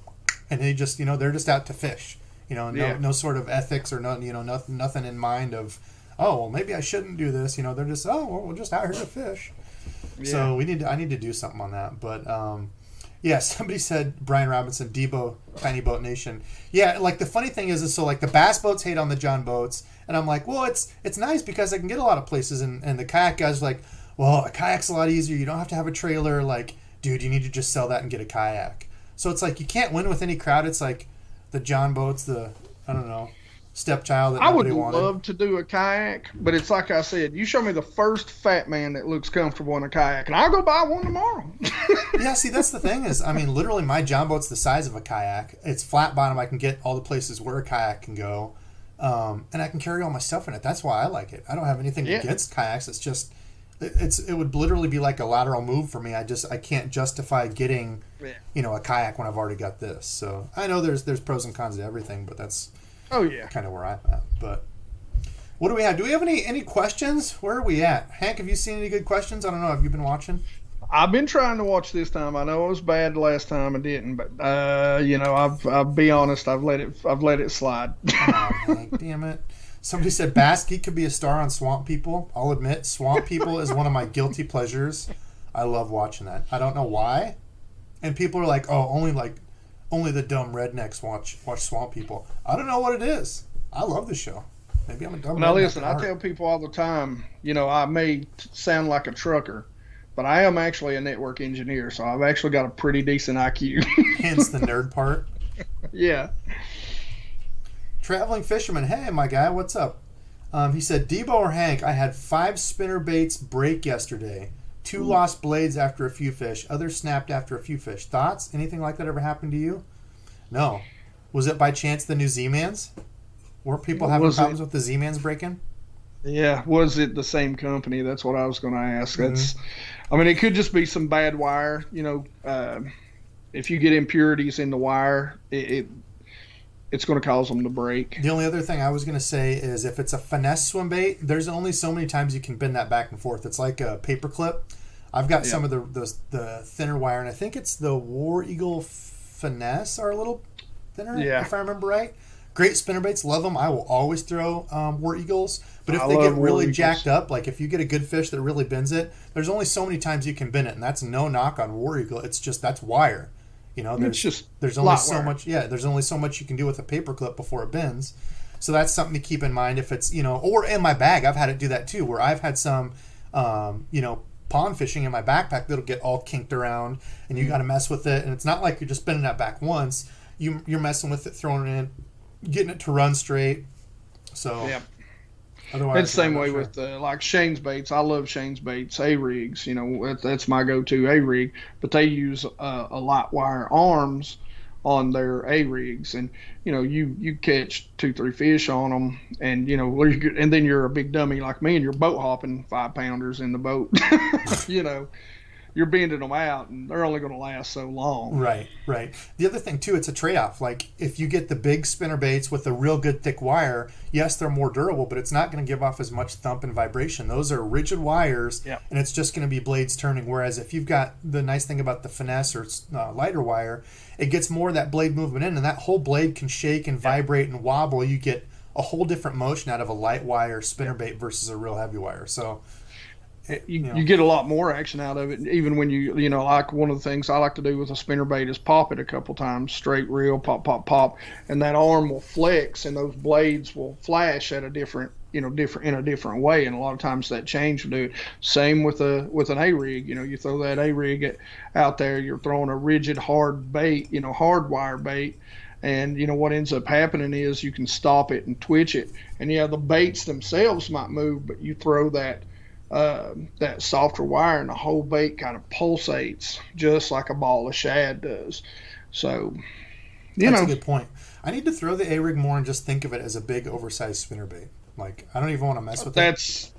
they just, you know, they're just out to fish. You know, no sort of ethics or nothing in mind of, oh, well, maybe I shouldn't do this. You know, they're just, oh, well, we're just out here to fish. Yeah. So I need to do something on that. But yeah, somebody said, Brian Robinson, Debo, Tiny Boat Nation. Yeah, like the funny thing is so like the bass boats hate on the John boats, and I'm like, well, it's nice because I can get a lot of places, and the kayak guys are like, well, a kayak's a lot easier. You don't have to have a trailer. Like, dude, you need to just sell that and get a kayak. So it's like you can't win with any crowd. It's like the John boats, I don't know, stepchild that nobody wanted. I would love to do a kayak, but it's like I said, you show me the first fat man that looks comfortable in a kayak, and I'll go buy one tomorrow. Yeah, see, that's the thing is, I mean, literally my John boat's the size of a kayak. It's flat bottom. I can get all the places where a kayak can go, and I can carry all my stuff in it. That's why I like it. I don't have anything against kayaks. It's just, it would literally be like a lateral move for me. I can't justify getting, you know, a kayak when I've already got this. So I know there's pros and cons to everything, but that's kind of where I'm at. But what do we have? Do we have any questions? Where are we at? Hank, have you seen any good questions? I don't know. Have you been watching? I've been trying to watch this time. I know it was bad the last time I didn't, but you know, I'll be honest. I've let it slide. Oh, Hank, damn it. Somebody said BassGeek could be a star on Swamp People. I'll admit, Swamp People is one of my guilty pleasures. I love watching that. I don't know why. And people are like, oh, only the dumb rednecks watch Swamp People. I don't know what it is. I love the show. Maybe I'm a dumb redneck. Now listen, I tell people all the time, you know, I may sound like a trucker, but I am actually a network engineer, so I've actually got a pretty decent IQ. Hence the nerd part. Yeah. Traveling Fisherman, hey, my guy, what's up? He said, Debo or Hank, I had 5 spinnerbaits break yesterday. 2 lost blades after a few fish. Others snapped after a few fish. Thoughts? Anything like that ever happened to you? No. Was it by chance the new Z-Mans? Were people having problems with the Z-Mans breaking? Yeah. Was it the same company? That's what I was going to ask. That's, I mean, it could just be some bad wire. You know, if you get impurities in the wire, it's going to cause them to break. The only other thing I was going to say is if it's a finesse swim bait, there's only so many times you can bend that back and forth. It's like a paper clip. I've got some of the thinner wire, and I think it's the War Eagle finesse are a little thinner, if I remember right. Great spinnerbaits, love them. I will always throw War Eagles, but if they get really jacked up, like if you get a good fish that really bends it, there's only so many times you can bend it, and that's no knock on War Eagle. It's just that's wire. You know, there's only so much. Yeah, there's only so much you can do with a paper clip before it bends. So that's something to keep in mind. If it's, you know, or in my bag, I've had it do that too, where I've had some, you know, pond fishing in my backpack that'll get all kinked around, and you got to mess with it. And it's not like you're just bending that back once. You're messing with it, throwing it in, getting it to run straight. So Otherwise, it's the same way with like Shane's baits. I love Shane's baits, A-rigs. You know, that's my go-to A-rig. But they use a light wire arms on their A-rigs, and you know, you catch 2-3 fish on them, and you know, and then you're a big dummy like me, and you're boat hopping 5-pounders in the boat. You know, you're bending them out, and they're only going to last so long. Right. The other thing, too, it's a trade-off. Like, if you get the big spinner baits with a real good thick wire, yes, they're more durable, but it's not going to give off as much thump and vibration. Those are rigid wires, and it's just going to be blades turning. Whereas if you've got the nice thing about the finesse or lighter wire, it gets more of that blade movement in, and that whole blade can shake and vibrate and wobble. You get a whole different motion out of a light wire spinnerbait versus a real heavy wire. So you get a lot more action out of it, even when you know, like one of the things I like to do with a spinnerbait is pop it a couple times, straight reel, pop, and that arm will flex, and those blades will flash at a different in a different way, and a lot of times that change will do it. Same with an A-rig. You know, you throw that A-rig out there, you're throwing a rigid, hard bait, you know, hard wire bait. And, you know, what ends up happening is you can stop it and twitch it. And, the baits themselves might move, but you throw that softer wire, and the whole bait kind of pulsates just like a ball of shad does. So, that's a good point. I need to throw the A-rig more and just think of it as a big, oversized spinnerbait. Like, I don't even want to mess with it.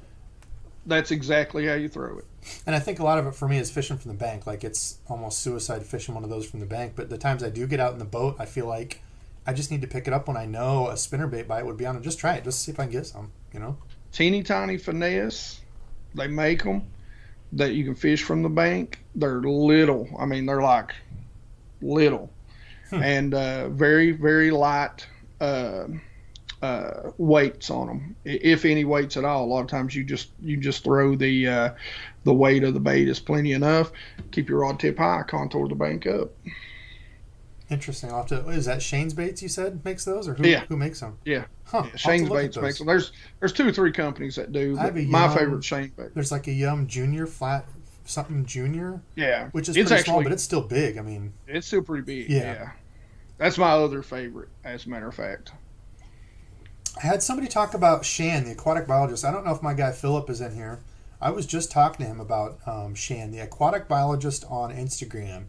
That's exactly how you throw it. And I think a lot of it for me is fishing from the bank. Like, it's almost suicide fishing one of those from the bank. But the times I do get out in the boat, I feel like I just need to pick it up when I know a spinnerbait bite would be on it. Just try it, just see if I can get some, you know? Teeny tiny finesse, they make them that you can fish from the bank. They're little. I mean, they're like little. And very, very light weights on them, if any weights at all. A lot of times you just throw the weight of the bait is plenty enough. Keep your rod tip high, contour the bank up. Interesting. I'll have to, is that Shane's Baits you said makes those, or who makes them? Yeah. Huh. Yeah, Shane's Baits makes them. There's 2 or 3 companies that do. But my favorite Shane's Baits. There's like a Yum Junior flat something Junior. Yeah. Which is pretty small, but it's still big. I mean, it's still pretty big. Yeah. That's my other favorite, as a matter of fact. I had somebody talk about Shan, the aquatic biologist. I don't know if my guy Philip is in here. I was just talking to him about Shan, the aquatic biologist on Instagram.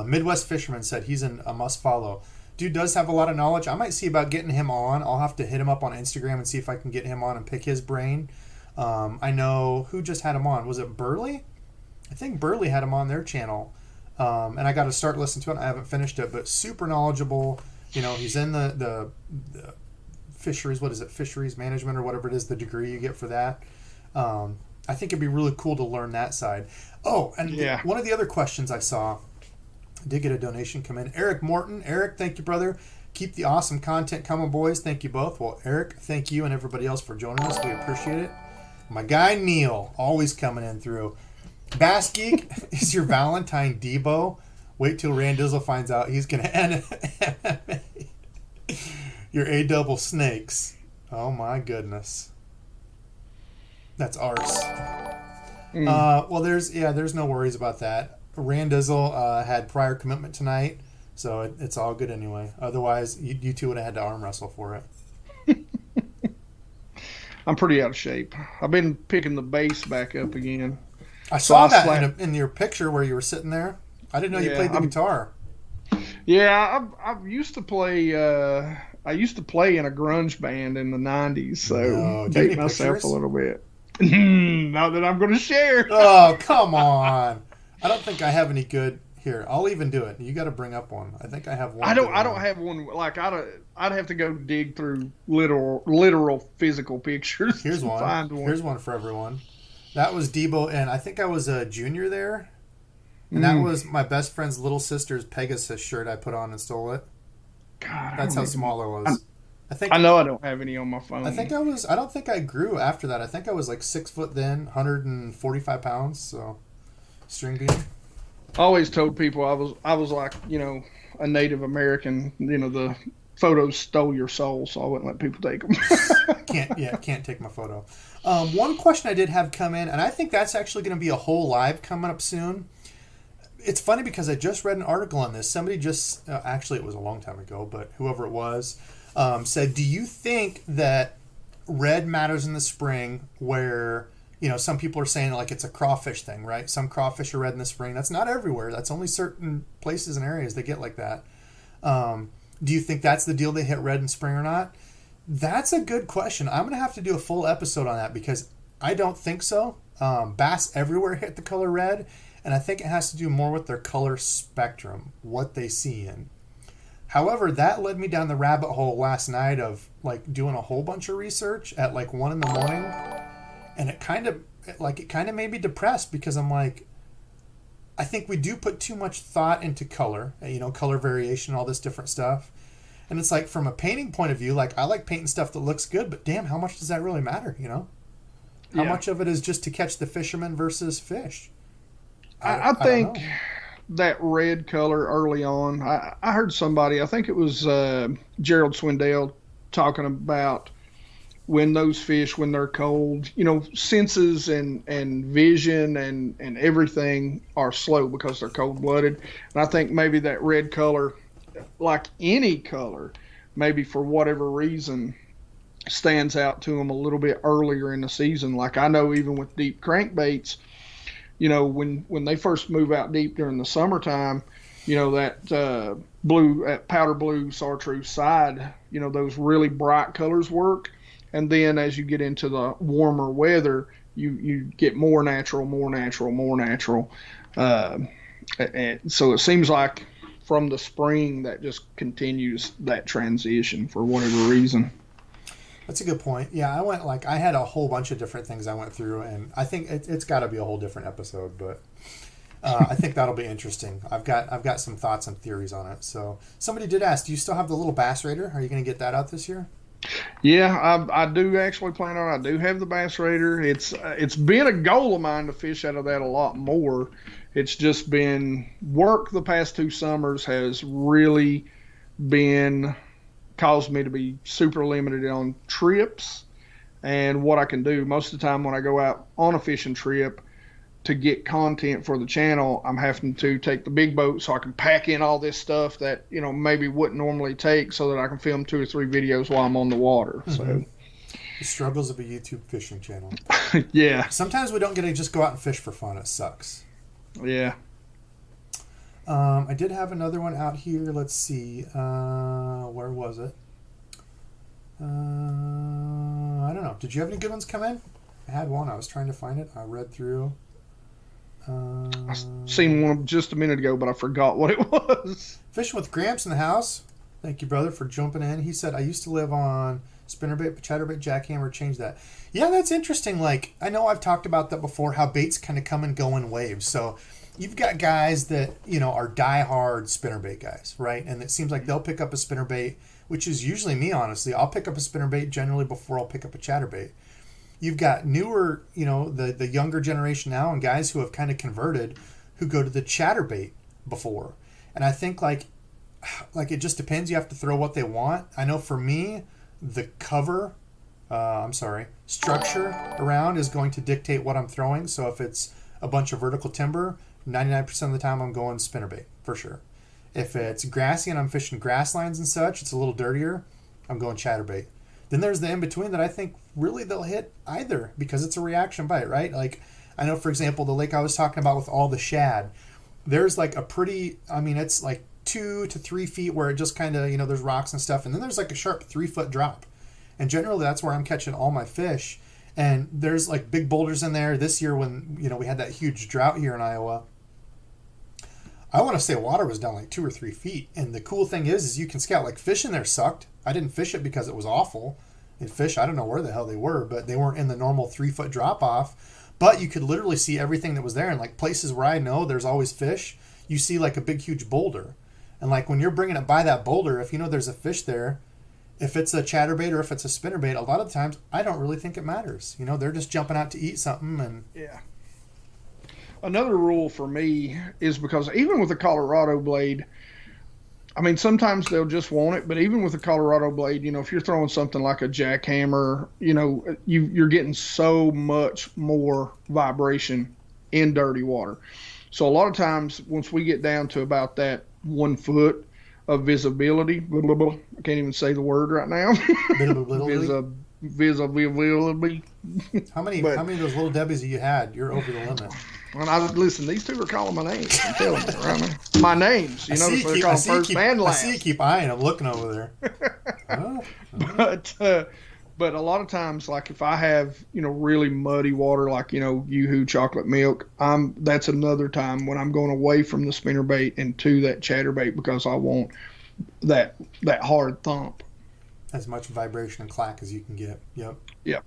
Midwest Fisherman said he's a must follow. Dude does have a lot of knowledge. I might see about getting him on. I'll have to hit him up on Instagram and see if I can get him on and pick his brain. I know who just had him on. Was it Burley? I think Burley had him on their channel. And I got to start listening to it. I haven't finished it, but super knowledgeable. You know, he's in the fisheries. What is it? Fisheries management or whatever it is, the degree you get for that. I think it'd be really cool to learn that side. Oh, and one of the other questions I saw, I did get a donation come in. Eric Morton. Eric, thank you, brother. Keep the awesome content coming, boys. Thank you both. Well, Eric, thank you and everybody else for joining us. We appreciate it. My guy Neil, always coming in through. BassGeek is your Valentine Debo. Wait till Randizzle finds out he's going to end MMA. Your A-double snakes. Oh, my goodness. That's arse. Well, there's no worries about that. Randizzle had prior commitment tonight, so it's all good anyway. Otherwise, you two would have had to arm wrestle for it. I'm pretty out of shape. I've been picking the bass back up again. I saw that in your picture where you were sitting there. I didn't know you played the guitar. Yeah, I used to play. I used to play in a grunge band in the '90s, so date myself a little bit. Not that I'm going to share. Oh, come on! I don't think I have any good. Here, I'll even do it. You got to bring up one. I think I have one. I don't have one. Like I'd have to go dig through literal physical pictures. Here's one. Find one. Here's one for everyone. That was Debo, and I think I was a junior there. And that was my best friend's little sister's Pegasus shirt I put on and stole it. God, that's how small I was. I know I don't have any on my phone. I don't think I grew after that. I think I was like 6 foot then, 145 pounds. So, string bean. I always told people I was like, a Native American. The photos stole your soul, so I wouldn't let people take them. Can't take my photo. One question I did have come in, and I think that's actually going to be a whole live coming up soon. It's funny because I just read an article on this. Somebody just, actually it was a long time ago, but whoever it was, said, do you think that red matters in the spring where, some people are saying like it's a crawfish thing, right? Some crawfish are red in the spring. That's not everywhere. That's only certain places and areas that get like that. Do you think that's the deal, they hit red in spring or not? That's a good question. I'm going to have to do a full episode on that because I don't think so. Bass everywhere hit the color red. And I think it has to do more with their color spectrum, what they see in. However, that led me down the rabbit hole last night of like doing a whole bunch of research at like 1 a.m. And it kind of made me depressed because I'm like, I think we do put too much thought into color, color variation, all this different stuff. And it's like from a painting point of view, like I like painting stuff that looks good, but damn, how much does that really matter? How much of it is just to catch the fisherman versus fish? I think that red color early on, I heard somebody, I think it was Gerald Swindell, talking about when those fish, when they're cold, senses and vision and everything are slow because they're cold-blooded. And I think maybe that red color, like any color, maybe for whatever reason, stands out to them a little bit earlier in the season. Like I know even with deep crankbaits, when they first move out deep during the summertime, that powder blue chartreuse side, those really bright colors work. And then as you get into the warmer weather, you get more natural. And so it seems like from the spring that just continues that transition for whatever reason. That's a good point. Yeah, I had a whole bunch of different things I went through, and I think it's got to be a whole different episode, but I think that'll be interesting. I've got some thoughts and theories on it. So somebody did ask, do you still have the little Bass Raider? Are you going to get that out this year? Yeah, I do actually plan on. I do have the Bass Raider. It's been a goal of mine to fish out of that a lot more. It's just been work the past 2 summers has really been caused me to be super limited on trips and what I can do. Most of the time when I go out on a fishing trip to get content for the channel, I'm having to take the big boat so I can pack in all this stuff that, maybe wouldn't normally take so that I can film 2 or 3 videos while I'm on the water. Mm-hmm. So the struggles of a YouTube fishing channel. Yeah. Sometimes we don't get to just go out and fish for fun. It sucks. Yeah. I did have another one out here. Let's see. Where was it? I don't know. Did you have any good ones come in? I had one. I was trying to find it. I read through. I seen one just a minute ago, but I forgot what it was. Fishing with Gramps in the house. Thank you, brother, for jumping in. He said, I used to live on spinnerbait, chatterbait, jackhammer, change that. Yeah, that's interesting. Like, I know I've talked about that before, how baits kind of come and go in waves. So you've got guys that, are diehard spinnerbait guys, right? And it seems like they'll pick up a spinnerbait, which is usually me, honestly. I'll pick up a spinnerbait generally before I'll pick up a chatterbait. You've got newer, the younger generation now and guys who have kind of converted who go to the chatterbait before. And I think like it just depends. You have to throw what they want. I know for me, the cover, structure around is going to dictate what I'm throwing. So if it's a bunch of vertical timber, 99% of the time I'm going spinnerbait for sure. If it's grassy and I'm fishing grass lines and such, it's a little dirtier, I'm going chatterbait. Then there's the in-between that I think really they'll hit either because it's a reaction bite, right? Like, I know, for example, the lake I was talking about with all the shad, there's like a pretty, it's like 2 to 3 feet where it just kind of, there's rocks and stuff. And then there's like a sharp 3-foot drop. And generally that's where I'm catching all my fish. And there's like big boulders in there. This year when, we had that huge drought here in Iowa, I want to say water was down like 2 or 3 feet. And the cool thing is you can scout. Like, fish in there sucked. I didn't fish it because it was awful. And fish, I don't know where the hell they were, but they weren't in the normal 3-foot drop off. But you could literally see everything that was there. And like places where I know there's always fish, you see like a big, huge boulder. And like when you're bringing it by that boulder, if there's a fish there, if it's a chatterbait or if it's a spinnerbait, a lot of the times I don't really think it matters. They're just jumping out to eat something. And yeah. Another rule for me is because even with a Colorado blade, sometimes they'll just want it, but even with a Colorado blade, if you're throwing something like a jackhammer, you're getting so much more vibration in dirty water. So a lot of times once we get down to about that 1 foot of visibility, I can't even say the word right now. Visibility. How many of those little Debbies you had? You're over the limit. Well, listen, these 2 are calling my names. I'm telling you, right now. My names. They're calling first and last. I see you keep eyeing them, looking over there. But a lot of times, like if I have, really muddy water, like, Yoo-hoo chocolate milk, that's another time when I'm going away from the spinnerbait and to that chatterbait because I want that hard thump. As much vibration and clack as you can get. Yep. Yep.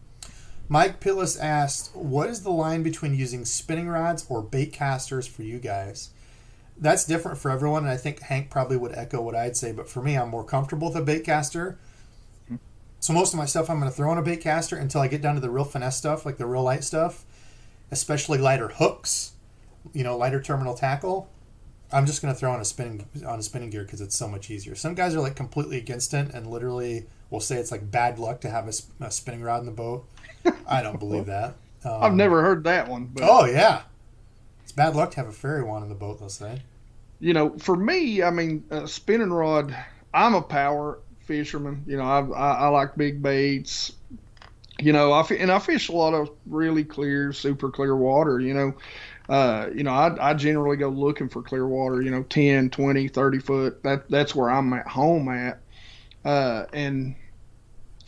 Mike Pillis asked, what is the line between using spinning rods or bait casters for you guys? That's different for everyone, and I think Hank probably would echo what I'd say, but for me, I'm more comfortable with a bait caster. So most of my stuff I'm going to throw on a bait caster until I get down to the real finesse stuff, like the real light stuff, especially lighter hooks, lighter terminal tackle. I'm just going to throw on a spinning gear because it's so much easier. Some guys are like completely against it and literally will say it's like bad luck to have a spinning rod in the boat. I don't believe that. I've never heard that one. But, oh, yeah. It's bad luck to have a fairy wand in the boat, they'll say. For me, a spinning rod, I'm a power fisherman. I like big baits. I fish a lot of really clear, super clear water, I generally go looking for clear water, 10, 20, 30 foot. That's where I'm at home at. And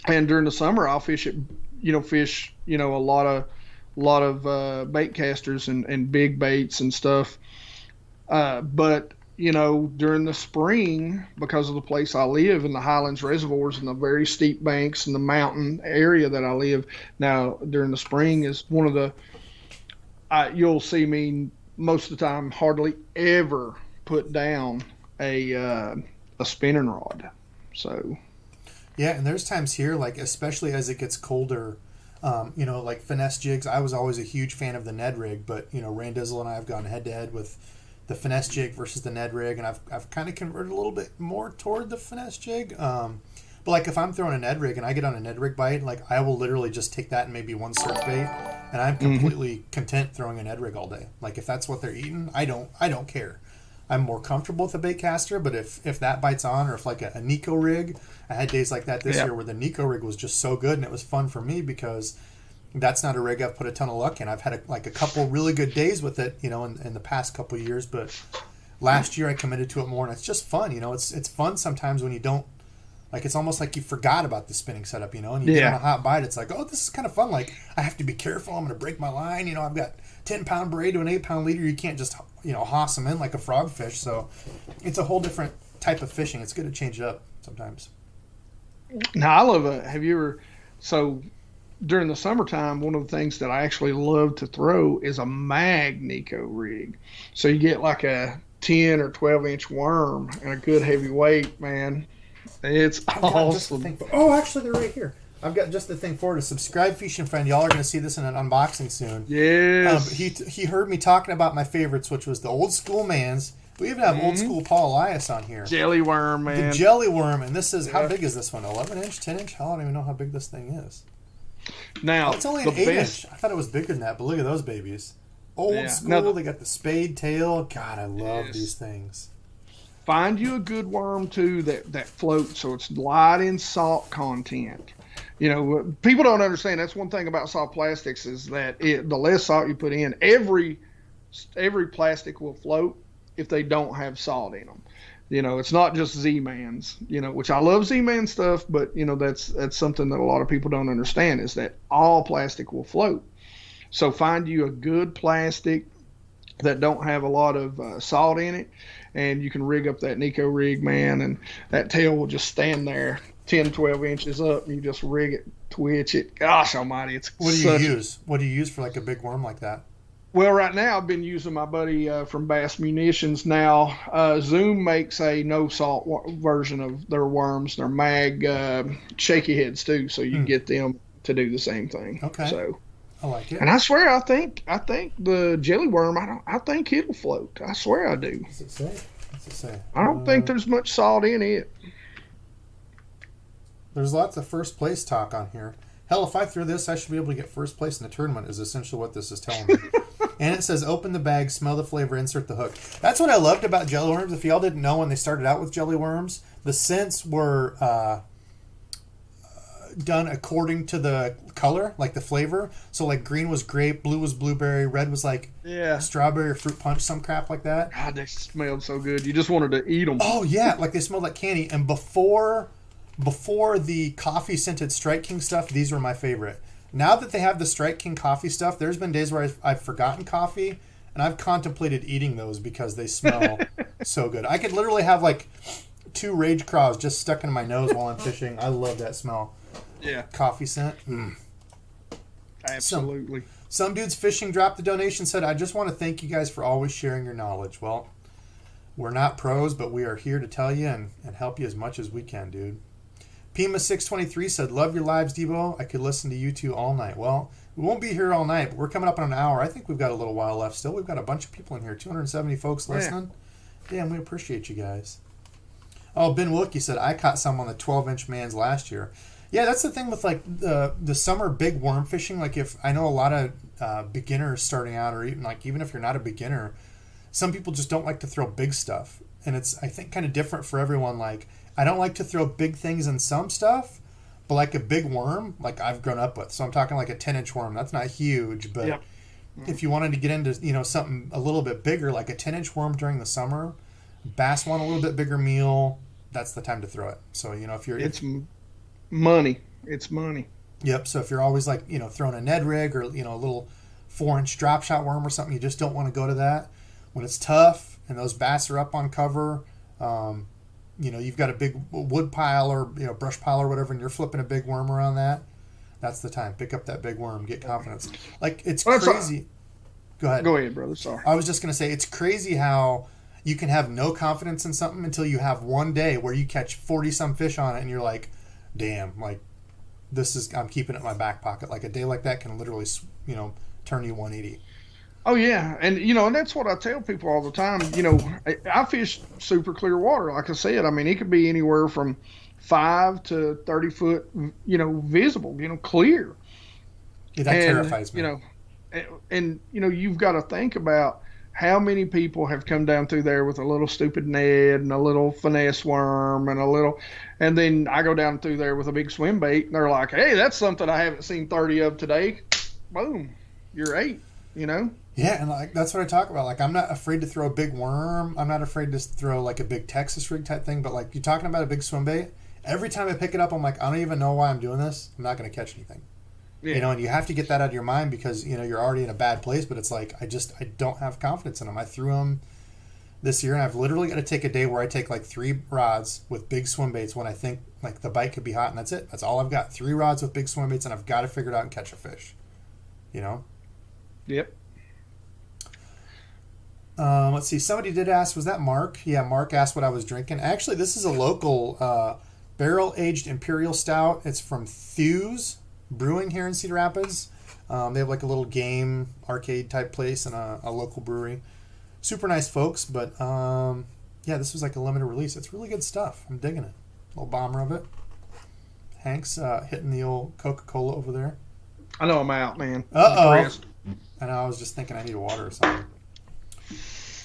during the summer, I'll fish it, a lot of bait casters and big baits and stuff. But during the spring, because of the place I live in the Highlands Reservoirs and the very steep banks and the mountain area that I live, now during the spring is one of the, you'll see me most of the time hardly ever put down a spinning rod. So. Yeah, and there's times here, like especially as it gets colder, like finesse jigs. I was always a huge fan of the Ned rig, but Rand Dizzle and I have gone head to head with the finesse jig versus the Ned rig, and I've kind of converted a little bit more toward the finesse jig. But like if I'm throwing a Ned rig and I get on a Ned rig bite, like I will literally just take that and maybe one surf bait, and I'm completely content throwing a Ned rig all day. Like if that's what they're eating, I don't care. I'm more comfortable with a bait caster, but if that bites on, or if like a Nico rig, I had days like that this year where the Nico rig was just so good, and it was fun for me because that's not a rig I've put a ton of luck in. I've had a couple really good days with it, in the past couple of years, but last year I committed to it more, and it's just fun. It's fun sometimes when you don't, like it's almost like you forgot about the spinning setup, and you get on a hot bite. It's like, oh, this is kind of fun. Like I have to be careful. I'm going to break my line. I've got 10-pound braid to an 8-pound leader. You can't just hoss them in like a frogfish. So it's a whole different type of fishing. It's good to change it up sometimes. Now I love it. Have you ever? So during the summertime, one of the things that I actually love to throw is a mag Nico rig. So you get like a 10 or 12-inch worm and a good heavy weight, man. It's awesome. Oh, actually, they're right here. I've got just the thing for it. A subscribe fishing friend. Y'all are going to see this in an unboxing soon. Yes. He heard me talking about my favorites, which was the old school Mans. We even have old school Paul Elias on here. Jelly worm, man. The jelly worm. And this is, how big is this one? 11-inch, 10-inch? I don't even know how big this thing is. Now, it's only an 8-inch. I thought it was bigger than that, but look at those babies. Old school. Now, they got the spade tail. God, I love these things. Find you a good worm too that floats, so it's light in salt content. People don't understand. That's one thing about soft plastics is that the less salt you put in, every plastic will float if they don't have salt in them. It's not just Z-Mans, which I love Z-Man stuff, but that's something that a lot of people don't understand is that all plastic will float. So find you a good plastic that don't have a lot of salt in it, and you can rig up that Nico rig, man, and that tail will just stand there 10, 12 inches up, and you just rig it, twitch it. Gosh almighty, What do you use? What do you use for like a big worm like that? Well, right now I've been using my buddy from Bass Munitions. Now, Zoom makes a no-salt version of their worms. They're mag shaky heads, too, so you can get them to do the same thing. Okay. So I like it. And I swear, I think the jelly worm, I think it'll float. I swear I do. What's it say? What's it say? I don't think there's much salt in it. There's lots of first place talk on here. Hell, if I threw this, I should be able to get first place in the tournament, is essentially what this is telling me. And it says, open the bag, smell the flavor, insert the hook. That's what I loved about jelly worms. If y'all didn't know when they started out with jelly worms, the scents were done according to the color, like the flavor. So like green was grape, blue was blueberry, red was like strawberry or fruit punch, some crap like that. God, they smelled so good. You just wanted to eat them. Oh yeah, like they smelled like candy. And before the coffee scented Strike King stuff, these were my favorite. Now that they have the Strike King coffee stuff, there's been days where I've forgotten coffee, and I've contemplated eating those because they smell so good. I could literally have like 2 Rage Craws just stuck in my nose while I'm fishing. I love that smell. Yeah. Coffee scent. Absolutely. Some dudes fishing dropped the donation, said, I just want to thank you guys for always sharing your knowledge. Well, we're not pros, but we are here to tell you and help you as much as we can, dude. Pima623 said, love your lives, Debo. I could listen to you two all night. Well, we won't be here all night, but we're coming up on an hour. I think we've got a little while left still. We've got a bunch of people in here, 270 folks listening. Damn, we appreciate you guys. Oh, Ben Wilkie said, I caught some on the 12-inch Mans last year. Yeah, that's the thing with like the summer big worm fishing. Like if I know a lot of beginners starting out, or even if you're not a beginner, some people just don't like to throw big stuff. And it's, I think, kind of different for everyone. Like, I don't like to throw big things in some stuff, but like a big worm, like I've grown up with. So I'm talking like a 10-inch worm. That's not huge, but if you wanted to get into, something a little bit bigger, like a 10-inch worm during the summer, bass want a little bit bigger meal, that's the time to throw it. So, if you're... It's money. It's money. Yep. So if you're always like, throwing a Ned rig or, a little 4-inch drop shot worm or something, you just don't want to go to that. When it's tough and those bass are up on cover, you've got a big wood pile or brush pile or whatever, and you're flipping a big worm around that. That's the time. Pick up that big worm. Get confidence. Like, it's crazy. Go ahead. Go ahead, brother. Sorry. I was just going to say, it's crazy how you can have no confidence in something until you have one day where you catch 40-some fish on it, and you're like, damn, like, I'm keeping it in my back pocket. Like, a day like that can literally, turn you 180. Oh, yeah. And, and that's what I tell people all the time. I fish super clear water. Like I said, I mean, it could be anywhere from 5 to 30 foot, visible, clear. Yeah, that terrifies me. And you've got to think about how many people have come down through there with a little stupid Ned and a little finesse worm and then I go down through there with a big swim bait, and they're like, hey, that's something I haven't seen 30 of today. Boom, you're 8, Yeah, and like that's what I talk about. Like, I'm not afraid to throw a big worm. I'm not afraid to throw like a big Texas rig type thing. But like, you're talking about a big swim bait. Every time I pick it up, I'm like, I don't even know why I'm doing this. I'm not going to catch anything. Yeah. And you have to get that out of your mind because, you're already in a bad place. But it's like, I don't have confidence in them. I threw them this year, and I've literally got to take a day where I take like 3 rods with big swim baits when I think like the bite could be hot, and that's it. That's all I've got. 3 rods with big swim baits, and I've got to figure it out and catch a fish. Yep. Let's see. Somebody did ask, was that Mark? Yeah, Mark asked what I was drinking. Actually, this is a local barrel-aged imperial stout. It's from Thews Brewing here in Cedar Rapids. They have like a little game arcade type place and a local brewery. Super nice folks, but this was like a limited release. It's really good stuff. I'm digging it. Little bomber of it. Hank's hitting the old Coca-Cola over there. I know I'm out, man. Uh-oh. I know, I was just thinking I need water or something.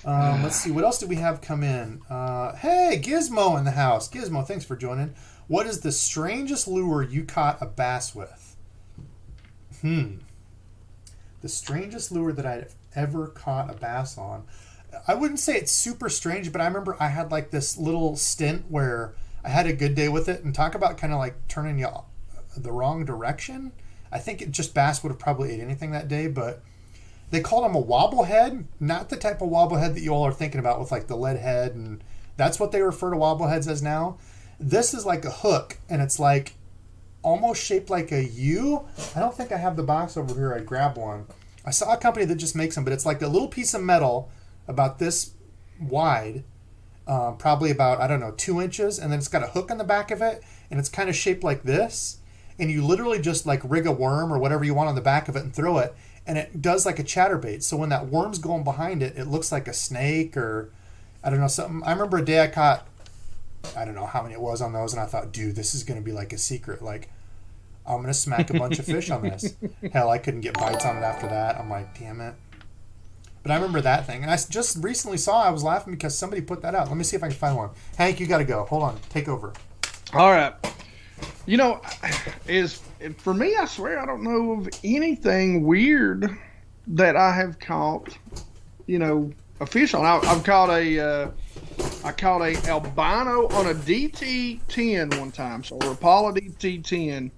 Let's see. What else did we have come in? Hey, Gizmo in the house. Gizmo, thanks for joining. What is the strangest lure you caught a bass with? The strangest lure that I've ever caught a bass on. I wouldn't say it's super strange, but I remember I had like this little stint where I had a good day with it, and talk about kind of like turning you the wrong direction. I think just bass would have probably ate anything that day, but they called them a wobblehead, not the type of wobblehead that you all are thinking about with like the lead head, and that's what they refer to wobbleheads as now. This is like a hook, and it's like almost shaped like a U. I don't think I have the box over here. I'd grab one. I saw a company that just makes them, but it's like a little piece of metal about this wide, probably about, 2 inches, and then it's got a hook on the back of it, and it's kind of shaped like this, and you literally just like rig a worm or whatever you want on the back of it and throw it, and it does like a chatterbait. So when that worm's going behind it, it looks like a snake or, I don't know, something. I remember a day I caught, I don't know how many it was on those, and I thought, dude, this is going to be like a secret. Like, I'm going to smack a bunch of fish on this. Hell, I couldn't get bites on it after that. I'm like, damn it. But I remember that thing. And I just recently I was laughing because somebody put that out. Let me see if I can find one. Hank, you got to go. Hold on. Take over. All right. For me, I swear I don't know of anything weird that I have caught, a fish on. I caught a albino on a DT10 one time. So a Rapala DT10.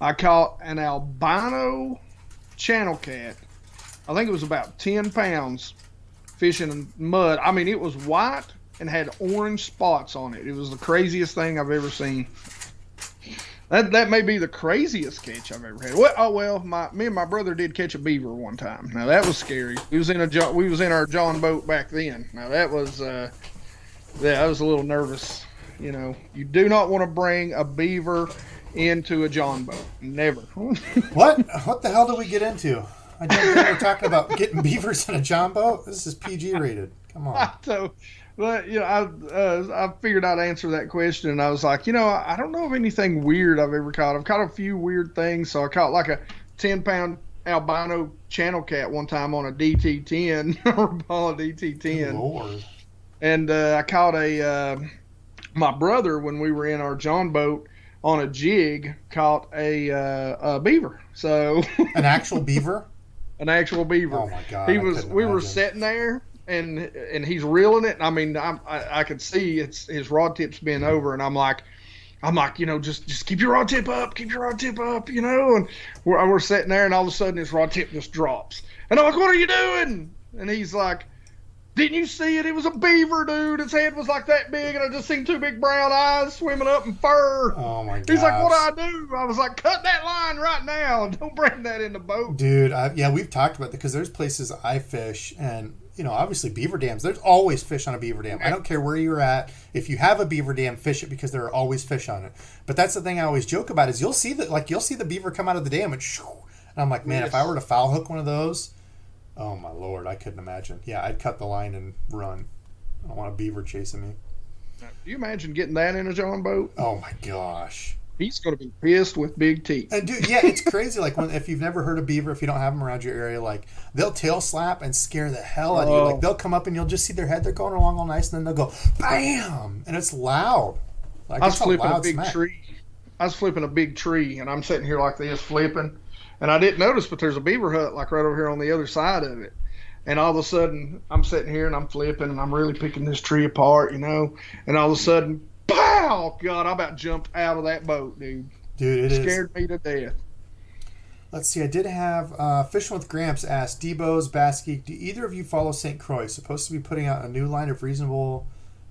I caught an albino channel cat. I think it was about 10 pounds fishing in mud. I mean, it was white and had orange spots on it. It was the craziest thing I've ever seen. That may be the craziest catch I've ever had. Me and my brother did catch a beaver one time. Now that was scary. We was in our John boat back then. Now that was I was a little nervous. You do not want to bring a beaver into a John boat. Never. What the hell did we get into? I didn't think we were talking about getting beavers in a John boat. This is PG rated. Come on. So, but I figured I'd answer that question, and I was like, I don't know of anything weird I've ever caught. I've caught a few weird things. So I caught like a 10-pound albino channel cat one time on a DT10, Rapala DT10. Good Lord. And I caught my brother when we were in our John boat on a jig, caught a beaver. So an actual beaver. An actual beaver. Oh my God! We were sitting there, and he's reeling it. I mean, I could see his rod tip's bent over, and I'm like, just keep your rod tip up, and we're sitting there, and all of a sudden his rod tip just drops, And I'm like, what are you doing? And he's like, didn't you see it? It was a beaver, dude. His head was like that big, and I just seen two big brown eyes swimming up in fur. Oh my gosh. He's like, what do I do? I was like, cut that line right now. Don't bring that in the boat. Dude, yeah, we've talked about that because there's places I fish, and obviously beaver dams. There's always fish on a beaver dam. I don't care where you're at. If you have a beaver dam, fish it because there are always fish on it. But that's the thing I always joke about is you'll see the beaver come out of the dam and I'm like, man, if I were to foul hook one of those, oh my Lord, I couldn't imagine. Yeah, I'd cut the line and run. I don't want a beaver chasing me. Do you imagine getting that in a John boat? Oh my gosh. He's going to be pissed with big teeth. And dude, yeah, it's crazy. Like if you've never heard of beaver, if you don't have them around your area, like they'll tail slap and scare the hell out of you. Like they'll come up and you'll just see their head. They're going along all nice, and then they'll go bam, and it's loud. Like I was flipping a big tree. I was flipping a big tree, and I'm sitting here like this flipping, and I didn't notice, but there's a beaver hut like right over here on the other side of it. And all of a sudden, I'm sitting here and I'm flipping, and I'm really picking this tree apart, and all of a sudden, pow! God, I about jumped out of that boat, dude. Dude, it scared me to death. Let's see. I did have Fishing with Gramps asked, DEBO'S, BassGeek, do either of you follow St. Croix? Supposed to be putting out a new line of reasonable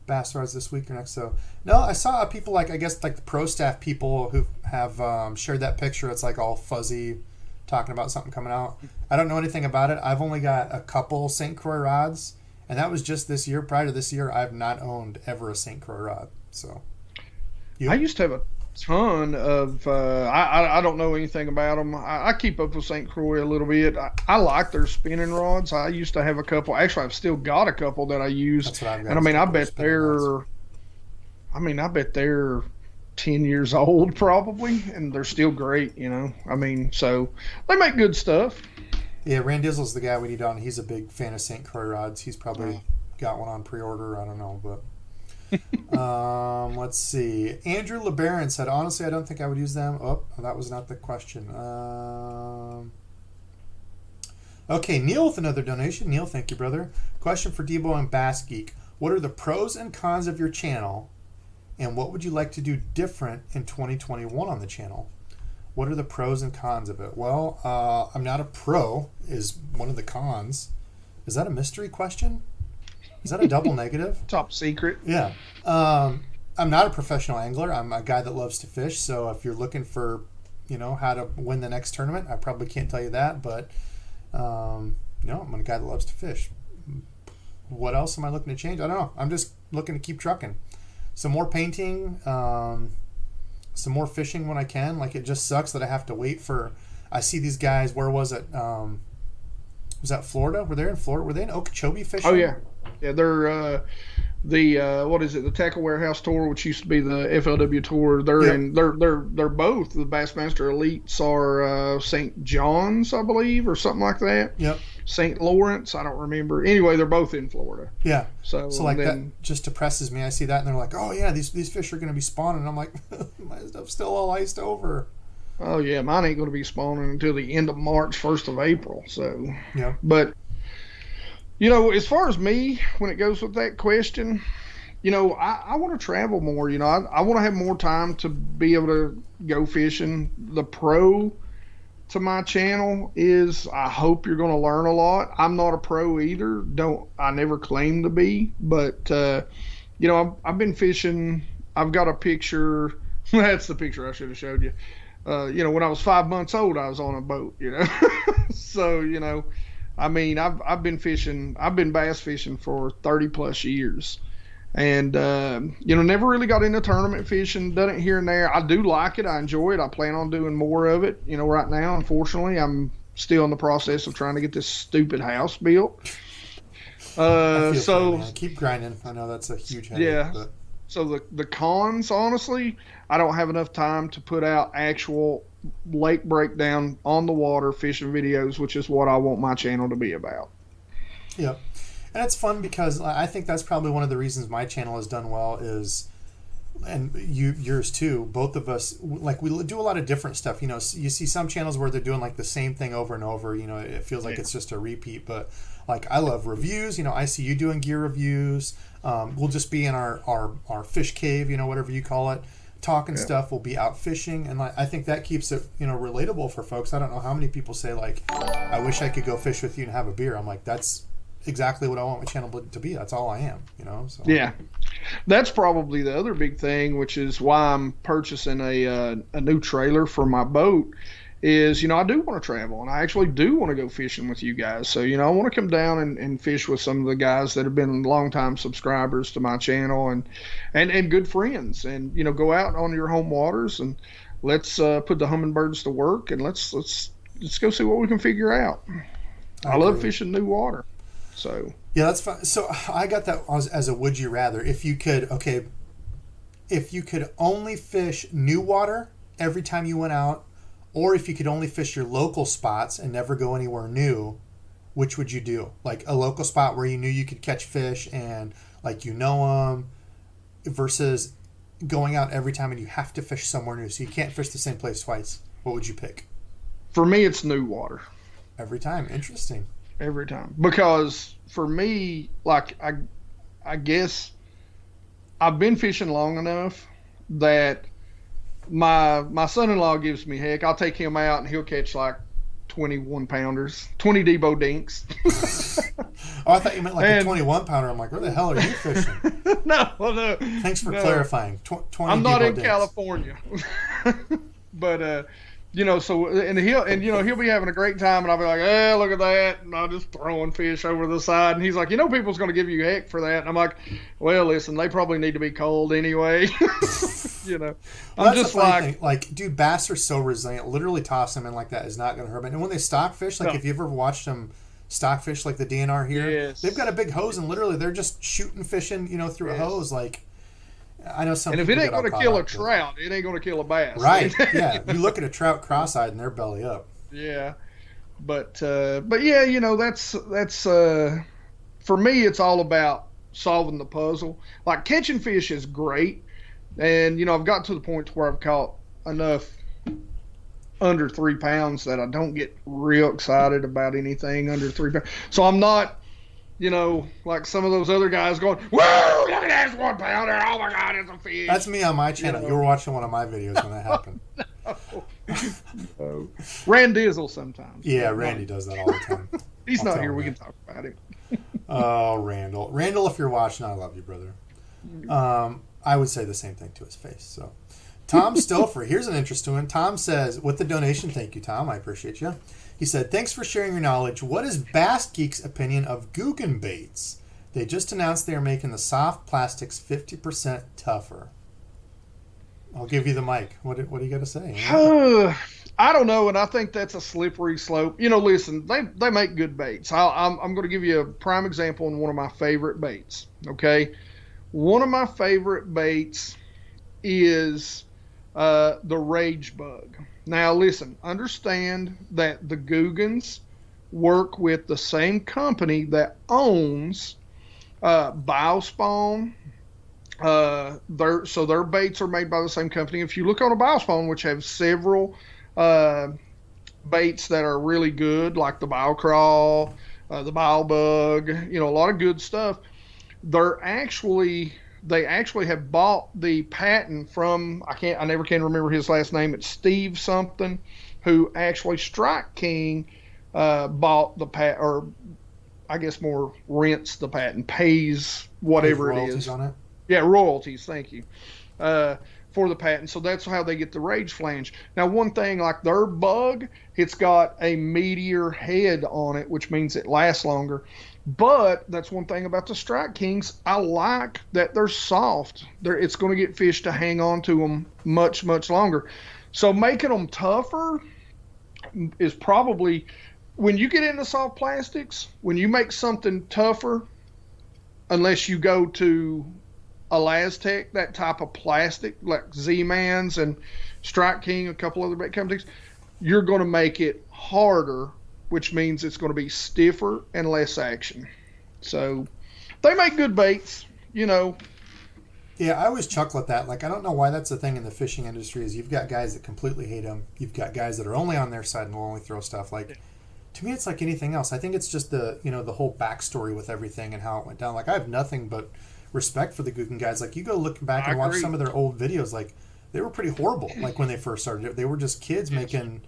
bass rods this week or next. So, no, I saw people like the pro staff people who have shared that picture. It's like all fuzzy, talking about something coming out. I don't know anything about it. I've only got a couple St. Croix rods, and that was just this year. Prior to this year, I've not owned ever a St. Croix rod. So, I used to have a ton of I don't know anything about them. I keep up with St. Croix a little bit. I like their spinning rods. I used to have a couple. Actually, I've still got a couple that I use. That's what I've got. And I bet they're 10 years old probably, and they're still great. So they make good stuff. Yeah, Randizzle's the guy we need on. He's a big fan of St. Croix rods. He's probably got one on pre-order. I don't know, but. Let's see. Andrew LeBaron said, honestly, I don't think I would use them. Oh, that was not the question. Okay, Neil with another donation. Neil, thank you, brother. Question for DEBO and BassGeek. What are the pros and cons of your channel, and what would you like to do different in 2021 on the channel? What are the pros and cons of it? Well, I'm not a pro is one of the cons. Is that a mystery question? Is that a double negative? Top secret. Yeah. I'm not a professional angler. I'm a guy that loves to fish. So if you're looking for, how to win the next tournament, I probably can't tell you that. But, I'm a guy that loves to fish. What else am I looking to change? I don't know. I'm just looking to keep trucking. Some more painting, some more fishing when I can. Like, it just sucks that I have to wait for... I see these guys, where was it? Was that Florida? Were they in Florida? Were they in Okeechobee fishing? Oh, yeah. Yeah, they're the Tackle Warehouse Tour, which used to be the FLW Tour. They're both the Bassmaster Elites are St. John's, I believe, or something like that. Yep. St. Lawrence, I don't remember. Anyway, they're both in Florida. Yeah. So like that just depresses me. I see that and they're like, oh yeah, these fish are going to be spawning. And I'm like, my stuff's still all iced over. Oh yeah, mine ain't going to be spawning until the end of March, 1st of April. So yeah, but. As far as me, when it goes with that question, I want to travel more. I want to have more time to be able to go fishing. The pro to my channel is I hope you're going to learn a lot. I'm not a pro either. I never claim to be, but I've been fishing. I've got a picture. That's the picture I should have showed you. When I was 5 months old, I was on a boat. So I've been fishing. I've been bass fishing for 30 plus years, and never really got into tournament fishing. Done it here and there. I do like it. I enjoy it. I plan on doing more of it. Right now, unfortunately, I'm still in the process of trying to get this stupid house built. Keep grinding. I know that's a huge headache. Yeah. But. So the cons, honestly, I don't have enough time to put out actual lake breakdown on the water fishing videos, which is what I want my channel to be about. Yep. And it's fun because I think that's probably one of the reasons my channel has done well is, and yours too, both of us, like we do a lot of different stuff. You see some channels where they're doing like the same thing over and over, it feels like it's just a repeat, but like I love reviews. I see you doing gear reviews. We'll just be in our fish cave, whatever you call it, talking stuff, we'll be out fishing, and like I think that keeps it, you know, relatable for folks. I don't know how many people say like, I wish I could go fish with you and have a beer. I'm like, that's exactly what I want my channel to be. That's all I am, you know. So yeah, that's probably the other big thing, which is why I'm purchasing a new trailer for my boat. Is, you know, I do want to travel, and I actually do want to go fishing with you guys. So, you know, I want to come down and fish with some of the guys that have been longtime subscribers to my channel and good friends, and, you know, go out on your home waters and let's put the hummingbirds to work, and let's go see what we can figure out. I love fishing new water. So yeah, that's fun. So I got that as a would you rather. If you could only fish new water every time you went out, or if you could only fish your local spots and never go anywhere new, which would you do? Like a local spot where you knew you could catch fish and like, you know them, versus going out every time and you have to fish somewhere new, so you can't fish the same place twice. What would you pick? For me, it's new water. Every time. Interesting. Every time. Because for me, like, I guess I've been fishing long enough that my son-in-law gives me heck. I'll take him out and he'll catch like 21 pounders, 20 DEBO dinks. Oh, I thought you meant like a 21 pounder. I'm like, where the hell are you fishing? No. Thanks for clarifying. 20 I'm not DEBO in dinks. California. But you know, so he'll be having a great time, and I'll be like, "Hey, look at that!" And I'll just throwing fish over the side, and he's like, "You know, people's going to give you heck for that." And I'm like, "Well, listen, they probably need to be cold anyway." You know, well, I'm just like, thing. Like, dude, bass are so resilient. Literally toss them in like that is not going to hurt them. And when they stock fish, like, if you ever watched them stock fish, like the DNR here, yes, they've got a big hose, and literally they're just shooting fish in, you know, through a hose, like. I know some. And if it ain't going to kill a trout, it ain't going to kill a bass. Right? Yeah. You look at a trout cross-eyed and they're belly up. Yeah, but yeah, you know, that's for me. It's all about solving the puzzle. Like, catching fish is great, and you know, I've got to the point where I've caught enough under 3 pounds that I don't get real excited about anything under 3 pounds. So I'm not, you know, like some of those other guys going, "Whoa, look at that 1 pounder! Oh my God, it's a fish!" That's me on my channel. You were watching one of my videos when that happened. No. Randizzle sometimes. Yeah, Randy does that all the time. He's not here. We can talk about him. Oh, Randall. Randall, if you're watching, I love you, brother. I would say the same thing to his face. So, Tom Stilfer, here's an interesting one. Tom says, with the donation, thank you, Tom. I appreciate you. He said, thanks for sharing your knowledge. What is BassGeek's opinion of Googan Baits? They just announced they are making the soft plastics 50% tougher. I'll give you the mic. What do you got to say? I don't know, and I think that's a slippery slope. You know, listen, they make good baits. I'm going to give you a prime example on one of my favorite baits, okay? One of my favorite baits is the Rage Bug. Now, listen, understand that the Googans work with the same company that owns Biospawn. So their baits are made by the same company. If you look on a Biospawn, which have several baits that are really good, like the Biocrawl, the Biobug, you know, a lot of good stuff. They actually have bought the patent from, I never can remember his last name. It's Steve something, who actually Strike King bought the patent, or I guess more rents the patent, pays whatever it is. On it? Yeah, royalties. Thank you. For the patent. So that's how they get the Rage Flange. Now, one thing, like their bug, it's got a meteor head on it, which means it lasts longer. But that's one thing about the Strike Kings. I like that they're soft. It's going to get fish to hang on to them much, much longer. So making them tougher is probably, when you get into soft plastics, when you make something tougher, unless you go to Elastec, that type of plastic, like Z-Mans and Strike King, a couple other bait companies, you're going to make it harder, which means it's going to be stiffer and less action. So they make good baits, you know. Yeah, I always chuckle at that. Like, I don't know why that's the thing in the fishing industry, is you've got guys that completely hate them. You've got guys that are only on their side and will only throw stuff. Like, to me, it's like anything else. I think it's just the whole backstory with everything and how it went down. Like, I have nothing but respect for the Googan guys. Like, you go look back and watch some of their old videos. Like, they were pretty horrible. Like when they first started, they were just kids making,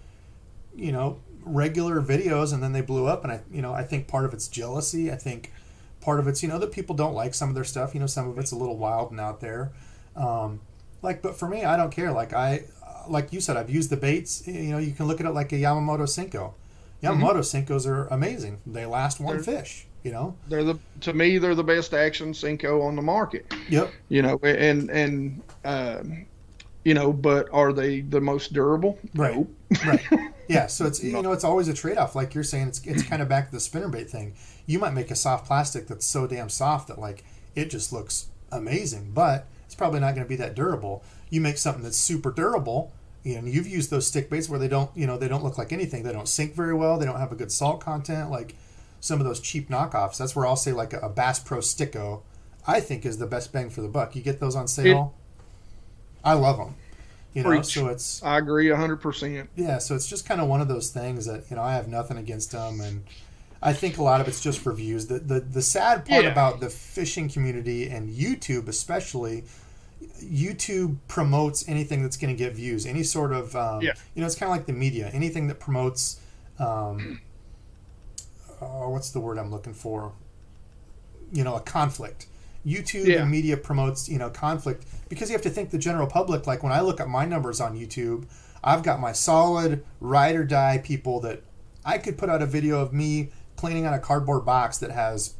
regular videos, and then they blew up. And I think part of it's jealousy. I think part of it's, that people don't like some of their stuff. Some of it's a little wild and out there. But for me, I don't care. Like you said, I've used the baits. You can look at it like a Yamamoto Senko. Yamamoto Senkos are amazing. They last one fish. To me they're the best action Senko on the market. Yep. But are they the most durable? Right. Nope. Right. Yeah. So it's it's always a trade off. Like you're saying, it's kind of back to the spinnerbait thing. You might make a soft plastic that's so damn soft that it just looks amazing, but it's probably not going to be that durable. You make something that's super durable. You've used those stick baits where they don't look like anything. They don't sink very well. They don't have a good salt content. Like some of those cheap knockoffs. That's where I'll say like a Bass Pro Sticko, I think is the best bang for the buck. You get those on sale. I love them. So it's. I agree 100%. Yeah, so it's just kind of one of those things that I have nothing against them, and I think a lot of it's just for views. The sad part about the fishing community and YouTube especially. YouTube promotes anything that's going to get views. Any sort of, it's kind of like the media. Anything that promotes, what's the word I'm looking for? A conflict. YouTube and media promotes, conflict, because you have to think the general public. Like when I look at my numbers on YouTube, I've got my solid ride or die people that I could put out a video of me cleaning out a cardboard box that has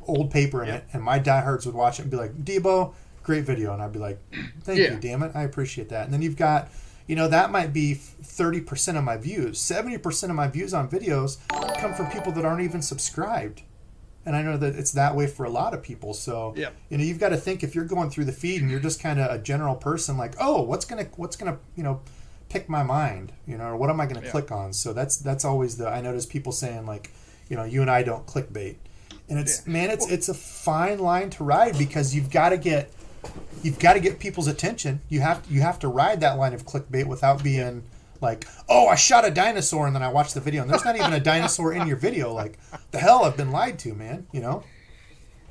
old paper in it, and my diehards would watch it and be like, Debo, great video. And I'd be like, thank you, damn it. I appreciate that. And then you've got, that might be 30% of my views. 70% of my views on videos come from people that aren't even subscribed. And I know that it's that way for a lot of people. So, you've got to think, if you're going through the feed and you're just kind of a general person, like, oh, what's going to, pick my mind, or what am I going to click on? So that's always I notice people saying like, you and I don't clickbait. And it's a fine line to ride, because you've got to get people's attention. You have to ride that line of clickbait without being like, oh, I shot a dinosaur and then I watched the video and there's not even a dinosaur in your video. Like, the hell, I've been lied to, man.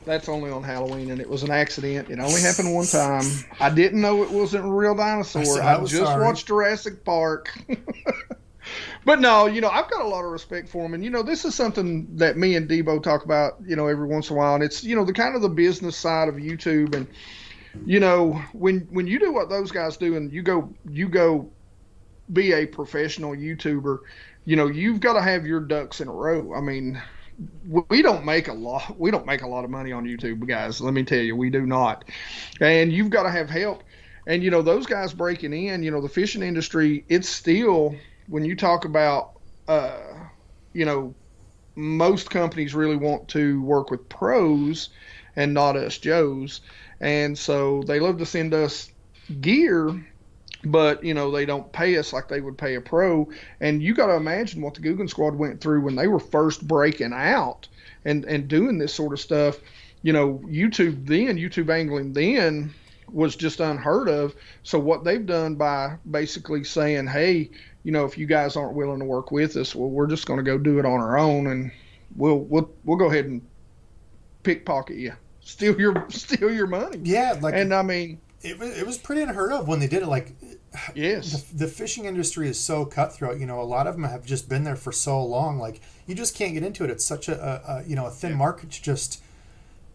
That's only on Halloween, and it was an accident. It only happened one time. I didn't know it wasn't a real dinosaur. I just watched Jurassic Park. But no, I've got a lot of respect for him. And, this is something that me and Debo talk about, every once in a while. And it's, the kind of the business side of YouTube. And, when you do what those guys do and you go be a professional YouTuber, you've got to have your ducks in a row. I mean, we don't make a lot of money on YouTube, guys. Let me tell you, we do not. And you've got to have help. And, those guys breaking in, the fishing industry, it's still, when you talk about, most companies really want to work with pros and not us Joes. And so they love to send us gear, but, they don't pay us like they would pay a pro. And you got to imagine what the Googan Squad went through when they were first breaking out and doing this sort of stuff. YouTube angling then was just unheard of. So what they've done by basically saying, hey, if you guys aren't willing to work with us, well, we're just going to go do it on our own, and we'll go ahead and pickpocket you, steal your money. Yeah, and I mean, it was pretty unheard of when they did it. Like, yes, the fishing industry is so cutthroat. A lot of them have just been there for so long. Like, you just can't get into it. It's such a thin market to just.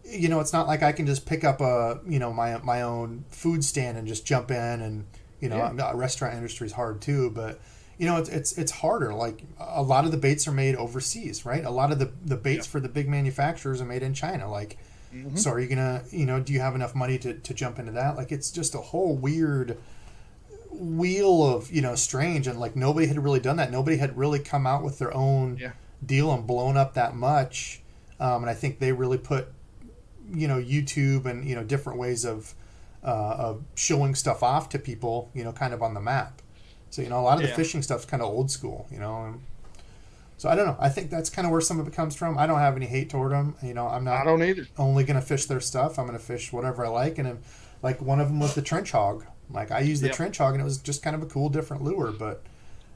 It's not like I can just pick up my own food stand and just jump in, and the restaurant industry is hard too, but it's harder. Like, a lot of the baits are made overseas, right? A lot of the baits for the big manufacturers are made in China. Like, so are you gonna, do you have enough money to jump into that? Like, it's just a whole weird wheel of, strange, and like nobody had really done that. Nobody had really come out with their own deal and blown up that much. And I think they really put, YouTube and, different ways of showing stuff off to people, kind of on the map. So, a lot of the fishing stuff's kind of old school, So I don't know. I think that's kind of where some of it comes from. I don't have any hate toward them. I'm not. I don't either. Only going to fish their stuff. I'm going to fish whatever I like. And like one of them was the trench hog. Like, I used the trench hog, and it was just kind of a cool, different lure. But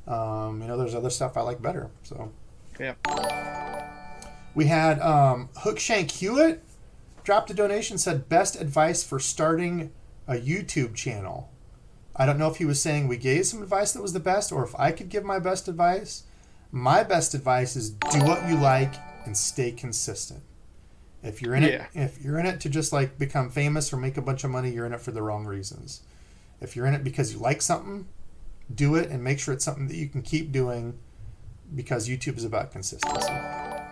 there's other stuff I like better. So we had Hookshank Hewitt dropped a donation, said best advice for starting a YouTube channel. I don't know if he was saying we gave some advice that was the best, or if I could give my best advice. My best advice is do what you like and stay consistent. If you're in it to just like become famous or make a bunch of money, you're in it for the wrong reasons. If you're in it because you like something, do it and make sure it's something that you can keep doing, because YouTube is about consistency.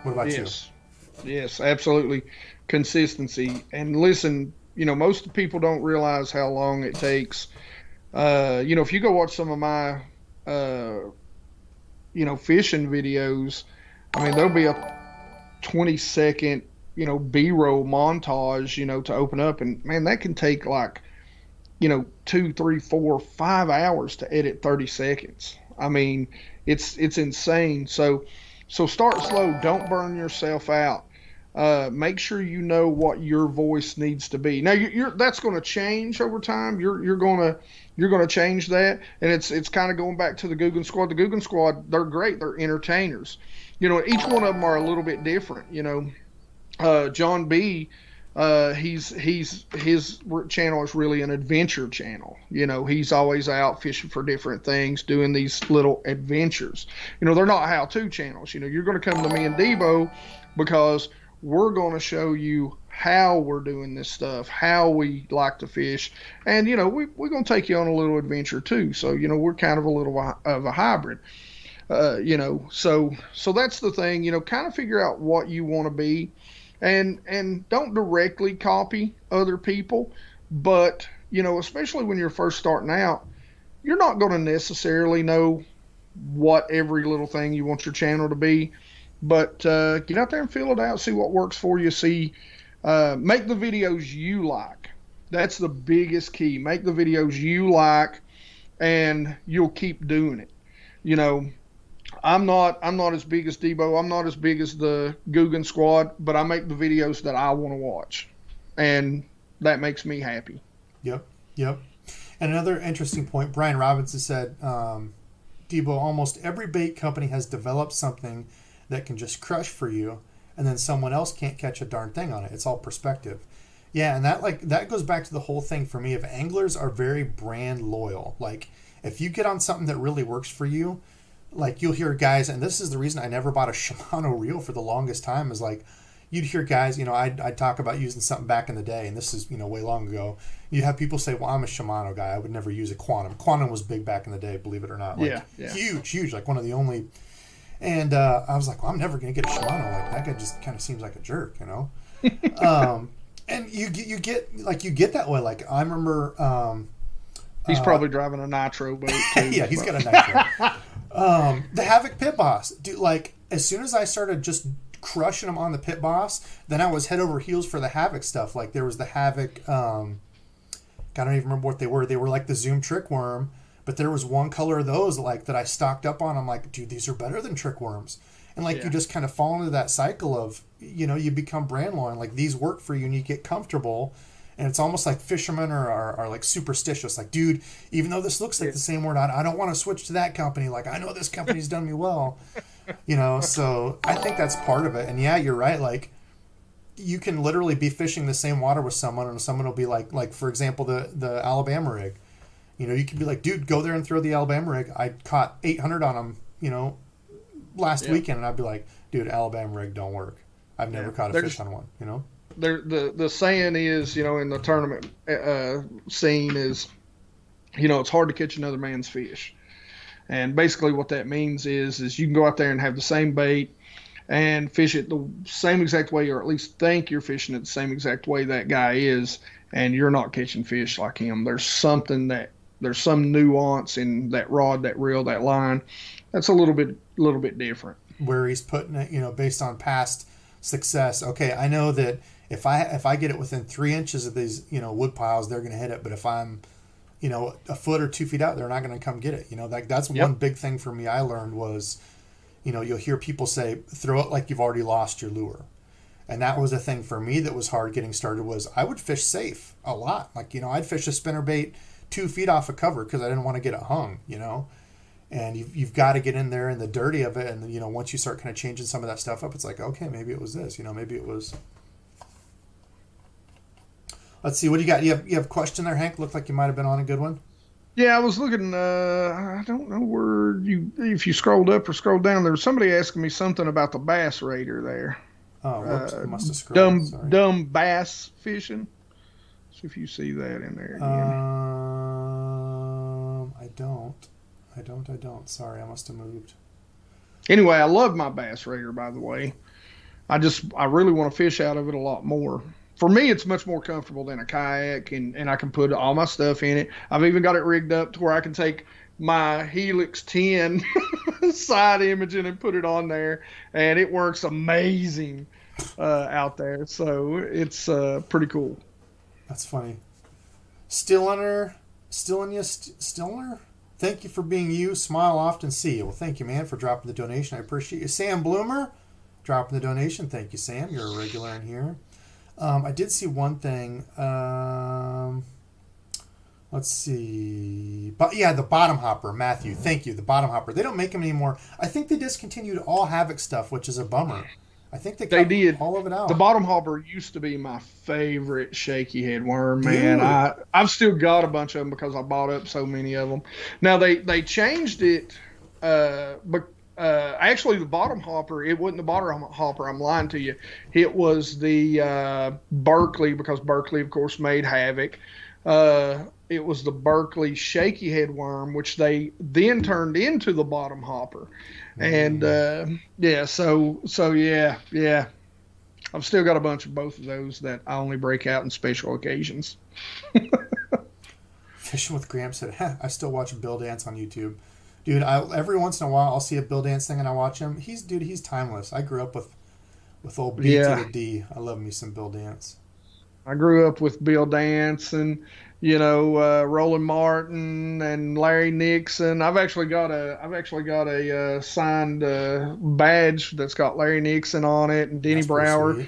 What about you? Yes, absolutely. Consistency. And listen, most people don't realize how long it takes. If you go watch some of my, fishing videos, I mean, there'll be a 20-second, B-roll montage, to open up. And, man, that can take like, 2, 3, 4, 5 hours to edit 30 seconds. I mean, it's insane. So start slow. Don't burn yourself out. Make sure you know what your voice needs to be. Now, that's going to change over time. You're going to change that, and it's kind of going back to the Googan Squad. The Googan Squad, they're great. They're entertainers. Each one of them are a little bit different. John B. His channel is really an adventure channel. He's always out fishing for different things, doing these little adventures. They're not how-to channels. You're going to come to me and Debo because we're going to show you how we're doing this stuff, how we like to fish, and we're going to take you on a little adventure too. So we're kind of a little of a hybrid. So that's the thing. Kind of figure out what you want to be. And don't directly copy other people, but, especially when you're first starting out, you're not going to necessarily know what every little thing you want your channel to be, but get out there and fill it out, see what works for you, make the videos you like. That's the biggest key. Make the videos you like, and you'll keep doing it. I'm not as big as Debo. I'm not as big as the Googan Squad, but I make the videos that I want to watch, and that makes me happy. Yep. And another interesting point, Brian Robinson said, Debo, almost every bait company has developed something that can just crush for you, and then someone else can't catch a darn thing on it. It's all perspective. Yeah, and that goes back to the whole thing for me of anglers are very brand loyal. Like, if you get on something that really works for you, like you'll hear guys, and this is the reason I never bought a Shimano reel for the longest time, is like you'd hear guys, I'd talk about using something back in the day, and this is, way long ago. You have people say, well, I'm a Shimano guy. I would never use a Quantum. Quantum was big back in the day, believe it or not. Like, yeah. Huge, like one of the only. And I was like, well, I'm never going to get a Shimano. Like, that guy just kind of seems like a jerk, And you get that way. Like, I remember. He's probably driving a nitro boat too. Yeah, he's got a nitro. The Havoc Pit Boss, dude. Like, as soon as I started just crushing them on the Pit Boss, then I was head over heels for the Havoc stuff. Like, there was the Havoc. I don't even remember what they were. They were like the Zoom Trick Worm, but there was one color of those like that I stocked up on. I'm like, dude, these are better than Trick Worms. And like, you just kind of fall into that cycle of, you become brand loyal, and like these work for you, and you get comfortable. And it's almost like fishermen are like superstitious. Like, dude, even though this looks like the same word, I don't want to switch to that company. Like, I know this company's done me well. So I think that's part of it. And yeah, you're right. Like, you can literally be fishing the same water with someone, and someone will be like for example, the Alabama rig. You can be like, dude, go there and throw the Alabama rig. I caught 800 on them, last weekend. And I'd be like, dude, Alabama rig don't work. I've never caught a fish on one, The saying is, in the tournament scene is, it's hard to catch another man's fish. And basically what that means is you can go out there and have the same bait and fish it the same exact way, or at least think you're fishing it the same exact way that guy is, and you're not catching fish like him. There's some nuance in that rod, that reel, that line. That's a little bit different. Where he's putting it, based on past success. Okay, I know that if I get it within 3 inches of these, wood piles, they're going to hit it. But if I'm, a foot or 2 feet out, they're not going to come get it. That's one big thing for me I learned was, you'll hear people say, throw it like you've already lost your lure. And that was a thing for me that was hard getting started, was I would fish safe a lot. Like, I'd fish a spinnerbait 2 feet off a cover because I didn't want to get it hung, And you've got to get in there in the dirty of it. And, once you start kind of changing some of that stuff up, it's like, okay, maybe it was this, maybe it was. Let's see, what do you got? You have a question there, Hank? Looked like you might have been on a good one. Yeah, I was looking. I don't know where if you scrolled up or scrolled down. There was somebody asking me something about the bass raider there. Oh, whoops! I must have scrolled. Sorry. Dumb bass fishing. See if you see that in there again. I don't. I don't. Sorry, I must have moved. Anyway, I love my bass raider. By the way, I really want to fish out of it a lot more. For me, it's much more comfortable than a kayak, and I can put all my stuff in it. I've even got it rigged up to where I can take my Helix 10 side imaging and put it on there, and it works amazing out there. So it's pretty cool. That's funny. Stilliner? Thank you for being you. Smile often, see you. Well, thank you, man, for dropping the donation. I appreciate you. Sam Bloomer, dropping the donation. Thank you, Sam. You're a regular in here. I did see one thing. Let's see. But yeah, the bottom hopper, Matthew. Thank you. The bottom hopper. They don't make them anymore. I think they discontinued all Havoc stuff, which is a bummer. I think they cut all of it out. The bottom hopper used to be my favorite shaky head worm, man. I've still got a bunch of them because I bought up so many of them. Now they changed it, but actually the bottom hopper, it wasn't the bottom hopper. I'm lying to you. It was the Berkeley, because Berkeley, of course, made Havoc. It was the Berkeley shaky head worm, which they then turned into the bottom hopper. And yeah, so yeah. I've still got a bunch of both of those that I only break out in special occasions. Fishing with Gramps said, I still watch Bill Dance on YouTube. Dude, every once in a while I'll see a Bill Dance thing and I watch him. He's timeless. I grew up with old B to the D. I love me some Bill Dance. I grew up with Bill Dance and Roland Martin and Larry Nixon. I've actually got a signed badge that's got Larry Nixon on it and Denny Brower.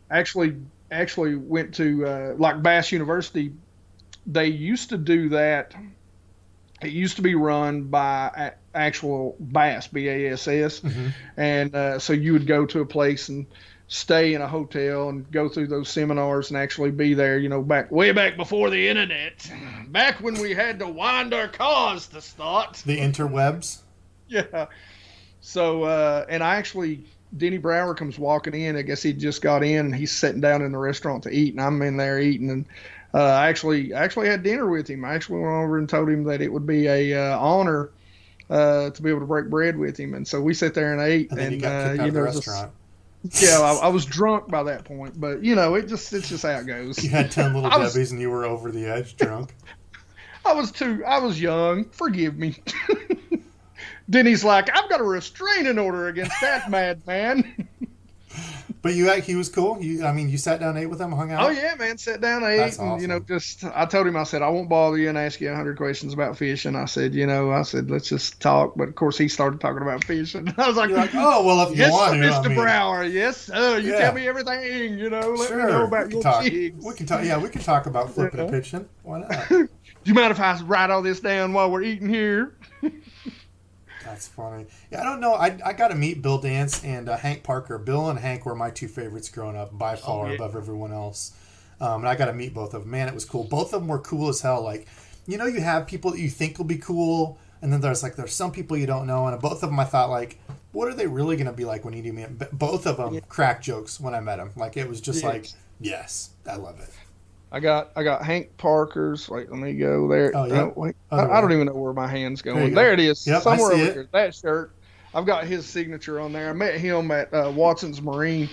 Actually went to like Bass University. They used to do that. It used to be run by actual Bass, BASS, and so you would go to a place and stay in a hotel and go through those seminars and actually be there, way back before the internet, back when we had to wind our cars to start. The interwebs? Yeah. So, and Denny Brower comes walking in. I guess he just got in and he's sitting down in the restaurant to eat, and I'm in there eating. And I actually had dinner with him. I actually went over and told him that it would be a honor to be able to break bread with him. And so we sat there and ate. And then you got kicked out of the restaurant. Yeah, I was drunk by that point, but it's just how it goes. You had 10 little Debbies and you were over the edge drunk. I was young. Forgive me. Denny's like, I've got a restraining order against that madman. But he was cool. You sat down and ate with him, hung out. Oh yeah, man, sat down and ate. That's awesome. I told him, I said, I won't bother you and ask you 100 questions about fishing. I said, let's just talk. But of course, he started talking about fishing. I was like, oh well, if you want to, Mr. Brower, yes, sir. You tell me everything. Let me know about your jigs. We can talk. Yeah, we can talk about flipping and pitching. Why not? Do you mind if I write all this down while we're eating here? That's funny. Yeah, I don't know. I got to meet Bill Dance and Hank Parker. Bill and Hank were my two favorites growing up, by far above everyone else. And I got to meet both of them. Man, it was cool. Both of them were cool as hell. Like, you have people that you think will be cool, and then there's some people you don't know. And both of them, I thought, like, what are they really going to be like when you do meet them? Both of them cracked jokes when I met them. Like, it was just like, yes, I love it. I got Hank Parker's. Wait, let me go there. Oh, yeah. Wait, I don't even know where my hand's going. There it is. Yep, somewhere over it. here. That shirt. I've got his signature on there. I met him at Watson's Marine.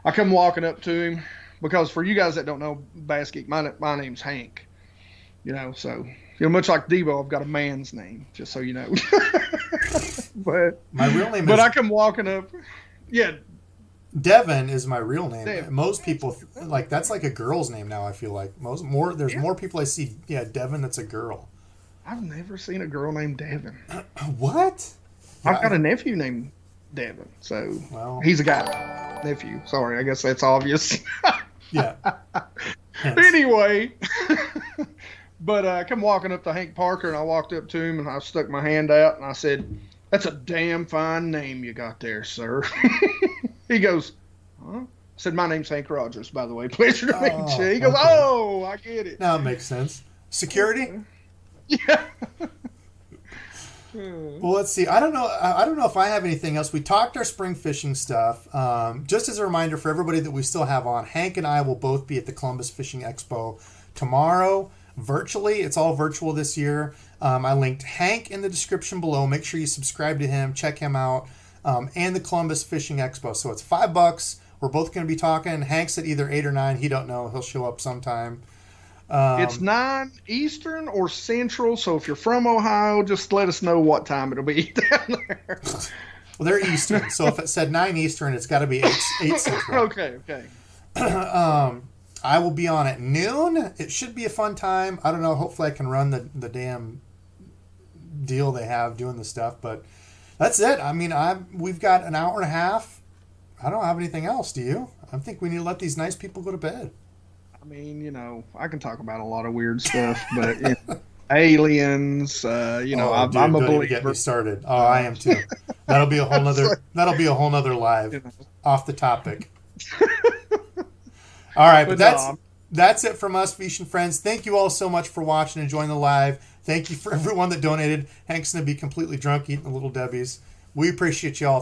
I come walking up to him because for you guys that don't know BassGeek, my name's Hank. So much like Debo, I've got a man's name, just so you know. But my real name. But I come walking up. Yeah. Devin is my real name. Devin. Most people that's like a girl's name now. I feel like there's more people I see. Yeah, Devin. That's a girl. I've never seen a girl named Devin. What? I've got a nephew named Devin. So he's a guy. Nephew. Sorry, I guess that's obvious. Yeah. Anyway, but I come walking up to Hank Parker, and I walked up to him and I stuck my hand out and I said, "That's a damn fine name you got there, sir." He goes, huh? I said, "My name's Hank Rogers, by the way. Pleasure to meet you." He goes, okay. "Oh, I get it." Now it makes sense. Security? Yeah. Well, let's see. I don't know. I don't know if I have anything else. We talked our spring fishing stuff. Just as a reminder for everybody that we still have on, Hank and I will both be at the Columbus Fishing Expo tomorrow, virtually. It's all virtual this year. I linked Hank in the description below. Make sure you subscribe to him, check him out, and the Columbus Fishing Expo. So it's $5. We're both going to be talking. Hank's at either 8 or 9. He don't know. He'll show up sometime. It's 9 Eastern or Central, so if you're from Ohio, just let us know what time it'll be down there. Well, they're Eastern, so if it said 9 Eastern, it's got to be 8 Central. Okay. I will be on at noon. It should be a fun time. I don't know. Hopefully I can run the damn deal they have doing the stuff, but that's it. I mean, we've got an hour and a half. I don't have anything else, do you? I think we need to let these nice people go to bed. I mean, I can talk about a lot of weird stuff, but aliens, Dude, I'm a believer. Get me started. Oh, I am too. That'll be a whole nother live off the topic. All right, but that's it from us, Fish and Friends. Thank you all so much for watching and joining the live. Thank you for everyone that donated. Hank's going to be completely drunk eating the Little Debbie's. We appreciate you all.